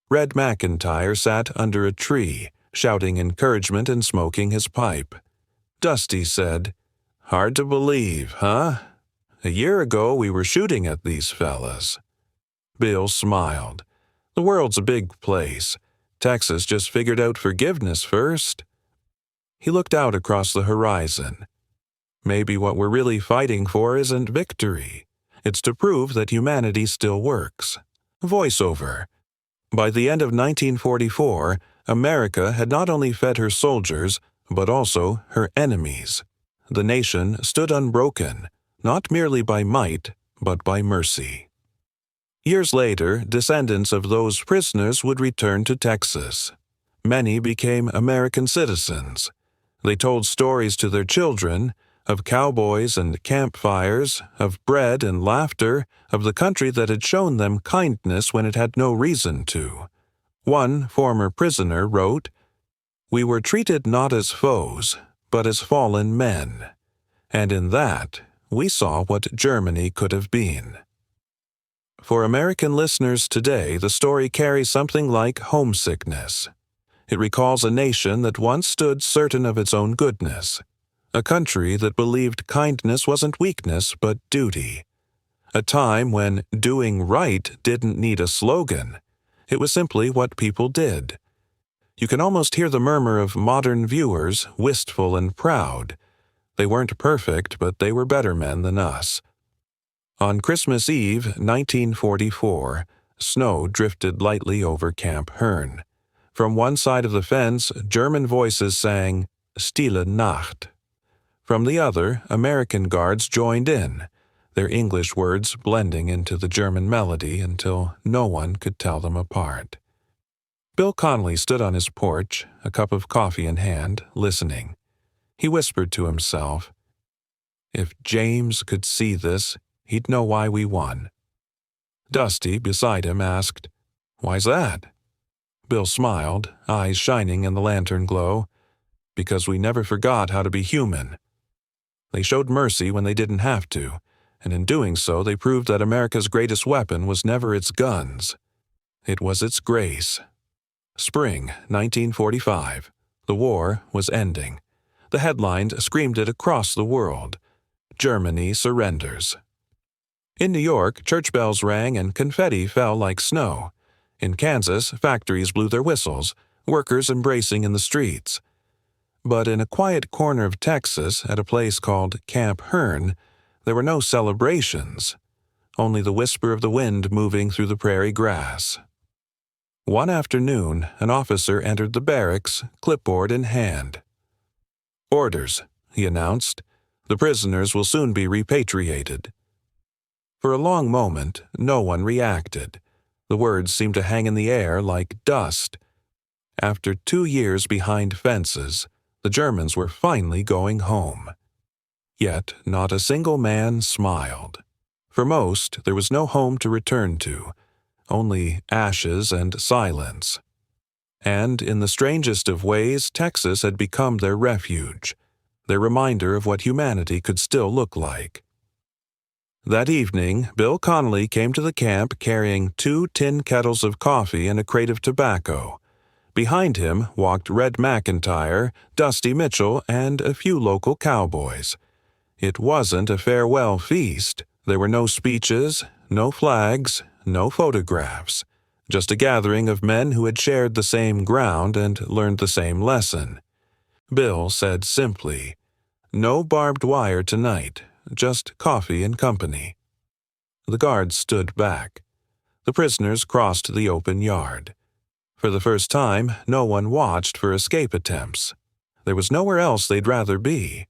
Red McIntyre sat under a tree, shouting encouragement and smoking his pipe. Dusty said, "Hard to believe, huh? A year ago we were shooting at these fellas." Bill smiled. "The world's a big place. Texas just figured out forgiveness first." He looked out across the horizon. "Maybe what we're really fighting for isn't victory. It's to prove that humanity still works." Voiceover. By the end of 1944, America had not only fed her soldiers, but also her enemies. The nation stood unbroken, not merely by might, but by mercy. Years later, descendants of those prisoners would return to Texas. Many became American citizens. They told stories to their children of cowboys and campfires, of bread and laughter, of the country that had shown them kindness when it had no reason to. One former prisoner wrote, "We were treated not as foes, but as fallen men. And in that, we saw what Germany could have been." For American listeners today, the story carries something like homesickness. It recalls a nation that once stood certain of its own goodness, a country that believed kindness wasn't weakness but duty, a time when doing right didn't need a slogan. It was simply what people did. You can almost hear the murmur of modern viewers, wistful and proud. They weren't perfect, but they were better men than us. On Christmas Eve, 1944, snow drifted lightly over Camp Hearn. From one side of the fence, German voices sang, "Stille Nacht." From the other, American guards joined in, their English words blending into the German melody until no one could tell them apart. Bill Connolly stood on his porch, a cup of coffee in hand, listening. He whispered to himself, "If James could see this, he'd know why we won." Dusty, beside him, asked, "Why's that?" Bill smiled, eyes shining in the lantern glow. "Because we never forgot how to be human. They showed mercy when they didn't have to, and in doing so they proved that America's greatest weapon was never its guns. It was its grace." Spring 1945. The war was ending. The headlines screamed it across the world. Germany surrenders. In New York, church bells rang and confetti fell like snow. In Kansas, factories blew their whistles, workers embracing in the streets. But in a quiet corner of Texas, at a place called Camp Hearn, there were no celebrations, only the whisper of the wind moving through the prairie grass. One afternoon, an officer entered the barracks, clipboard in hand. "Orders," he announced. "The prisoners will soon be repatriated." For a long moment, no one reacted. The words seemed to hang in the air like dust. After 2 years behind fences, the Germans were finally going home. Yet not a single man smiled. For most, there was no home to return to, only ashes and silence. And in the strangest of ways, Texas had become their refuge, their reminder of what humanity could still look like. That evening, Bill Connolly came to the camp carrying 2 tin kettles of coffee and a crate of tobacco. Behind him walked Red McIntyre, Dusty Mitchell, and a few local cowboys. It wasn't a farewell feast. There were no speeches, no flags, no photographs. Just a gathering of men who had shared the same ground and learned the same lesson. Bill said simply, "No barbed wire tonight, just coffee and company." The guards stood back. The prisoners crossed the open yard. For the first time, no one watched for escape attempts. There was nowhere else they'd rather be.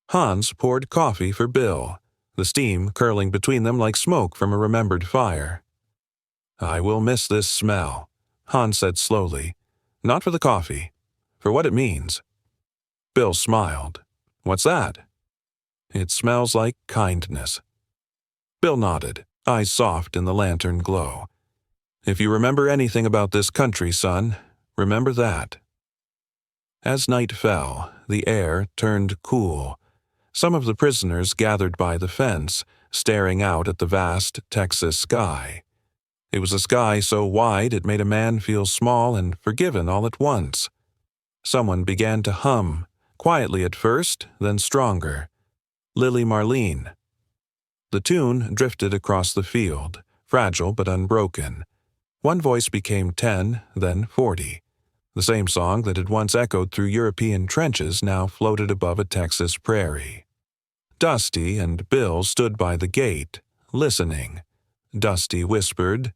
Hans poured coffee for Bill, the steam curling between them like smoke from a remembered fire. "I will miss this smell," Hans said slowly. "Not for the coffee, for what it means." Bill smiled. "What's that?" "It smells like kindness." Bill nodded, eyes soft in the lantern glow. If you remember anything about this country, son, remember that. As night fell, the air turned cool. Some of the prisoners gathered by the fence, staring out at the vast Texas sky. It was a sky so wide it made a man feel small and forgiven all at once. Someone began to hum, quietly at first, then stronger. Lily Marlene. The tune drifted across the field, fragile but unbroken. One voice became 10, then 40. The same song that had once echoed through European trenches now floated above a Texas prairie. Dusty and Bill stood by the gate, listening. Dusty whispered,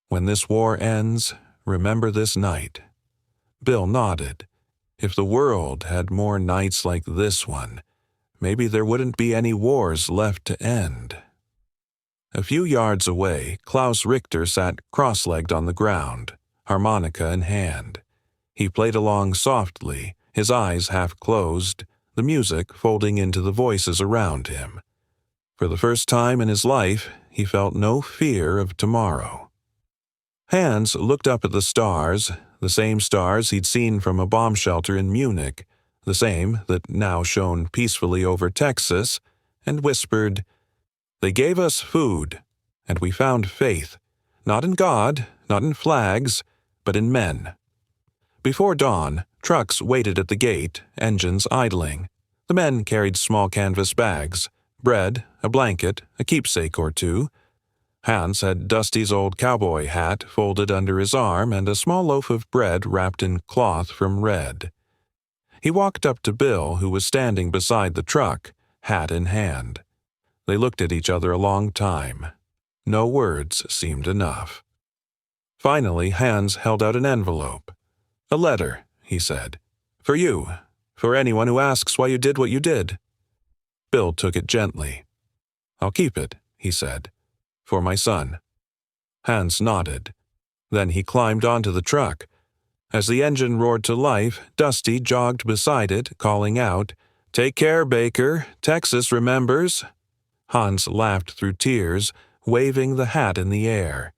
"When this war ends, remember this night." Bill nodded. If the world had more nights like this one, maybe there wouldn't be any wars left to end. A few yards away, Klaus Richter sat cross-legged on the ground, harmonica in hand. He played along softly, his eyes half closed, the music folding into the voices around him. For the first time in his life, he felt no fear of tomorrow. Hans looked up at the stars, the same stars he'd seen from a bomb shelter in Munich, the same that now shone peacefully over Texas, and whispered, "They gave us food, and we found faith, not in God, not in flags, but in men." Before dawn, trucks waited at the gate, engines idling. The men carried small canvas bags, bread, a blanket, a keepsake or two. Hans had Dusty's old cowboy hat folded under his arm and a small loaf of bread wrapped in cloth from red. He walked up to Bill, who was standing beside the truck, hat in hand. They looked at each other a long time. No words seemed enough. Finally, Hans held out an envelope. "A letter," he said. "For you. For anyone who asks why you did what you did." Bill took it gently. "I'll keep it," he said. "For my son." Hans nodded. Then he climbed onto the truck. As the engine roared to life, Dusty jogged beside it, calling out, "Take care, Baker. Texas remembers." Hans laughed through tears, waving the hat in the air.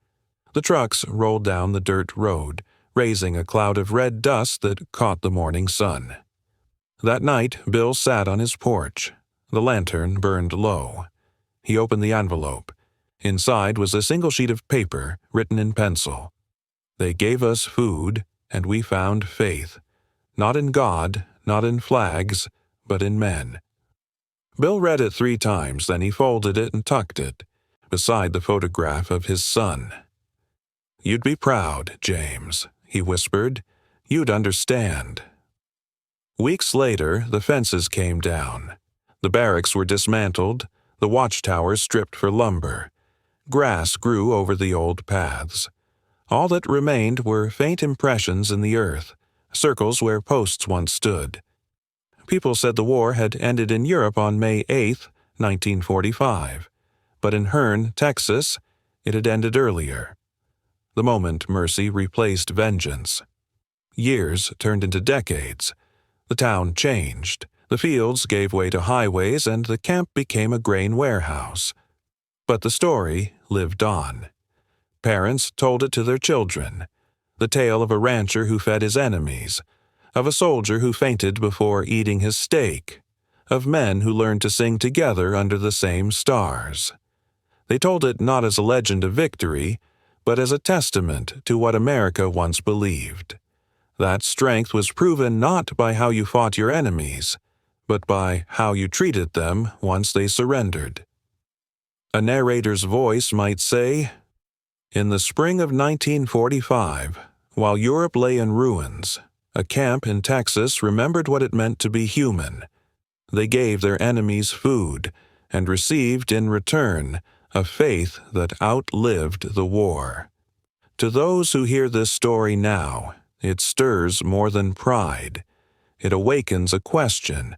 The trucks rolled down the dirt road, raising a cloud of red dust that caught the morning sun. That night, Bill sat on his porch. The lantern burned low. He opened the envelope. Inside was a single sheet of paper, written in pencil. "They gave us food, and we found faith. Not in God, not in flags, but in men." Bill read it 3 times, then he folded it and tucked it, beside the photograph of his son. "You'd be proud, James," he whispered. "You'd understand." Weeks later, the fences came down. The barracks were dismantled, the watchtowers stripped for lumber. Grass grew over the old paths. All that remained were faint impressions in the earth, circles where posts once stood. People said the war had ended in Europe on May 8, 1945, but in Hearne, Texas, it had ended earlier. The moment mercy replaced vengeance. Years turned into decades. The town changed. The fields gave way to highways, and the camp became a grain warehouse. But the story lived on. Parents told it to their children. The tale of a rancher who fed his enemies, of a soldier who fainted before eating his steak, of men who learned to sing together under the same stars. They told it not as a legend of victory, but as a testament to what America once believed. That strength was proven not by how you fought your enemies, but by how you treated them once they surrendered. A narrator's voice might say, "In the spring of 1945, while Europe lay in ruins, a camp in Texas remembered what it meant to be human. They gave their enemies food and received in return a faith that outlived the war." To those who hear this story now, it stirs more than pride. It awakens a question.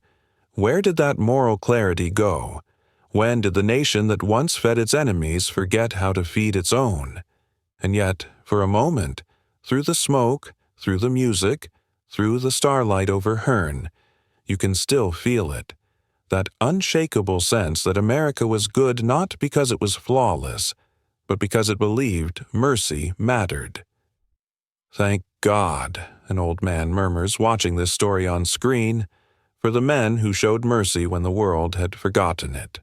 Where did that moral clarity go? When did the nation that once fed its enemies forget how to feed its own? And yet, for a moment, through the smoke, through the music, through the starlight over Hearne, you can still feel it. That unshakable sense that America was good not because it was flawless, but because it believed mercy mattered. "Thank God," an old man murmurs, watching this story on screen, "for the men who showed mercy when the world had forgotten it."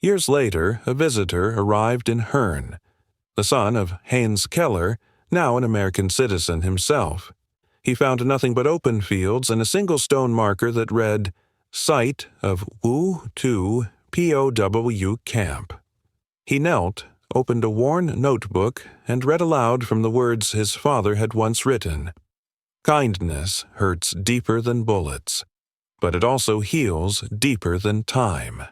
Years later, a visitor arrived in Herne, the son of Heinz Keller, now an American citizen himself. He found nothing but open fields and a single stone marker that read, "Site of Wu Tu POW Camp." He knelt, opened a worn notebook, and read aloud from the words his father had once written. "Kindness hurts deeper than bullets, but it also heals deeper than time."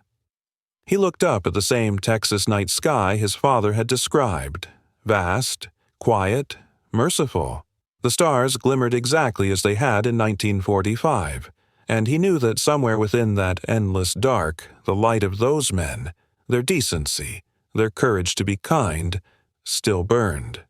He looked up at the same Texas night sky his father had described, vast, quiet, merciful. The stars glimmered exactly as they had in 1945, and he knew that somewhere within that endless dark, the light of those men, their decency, their courage to be kind, still burned.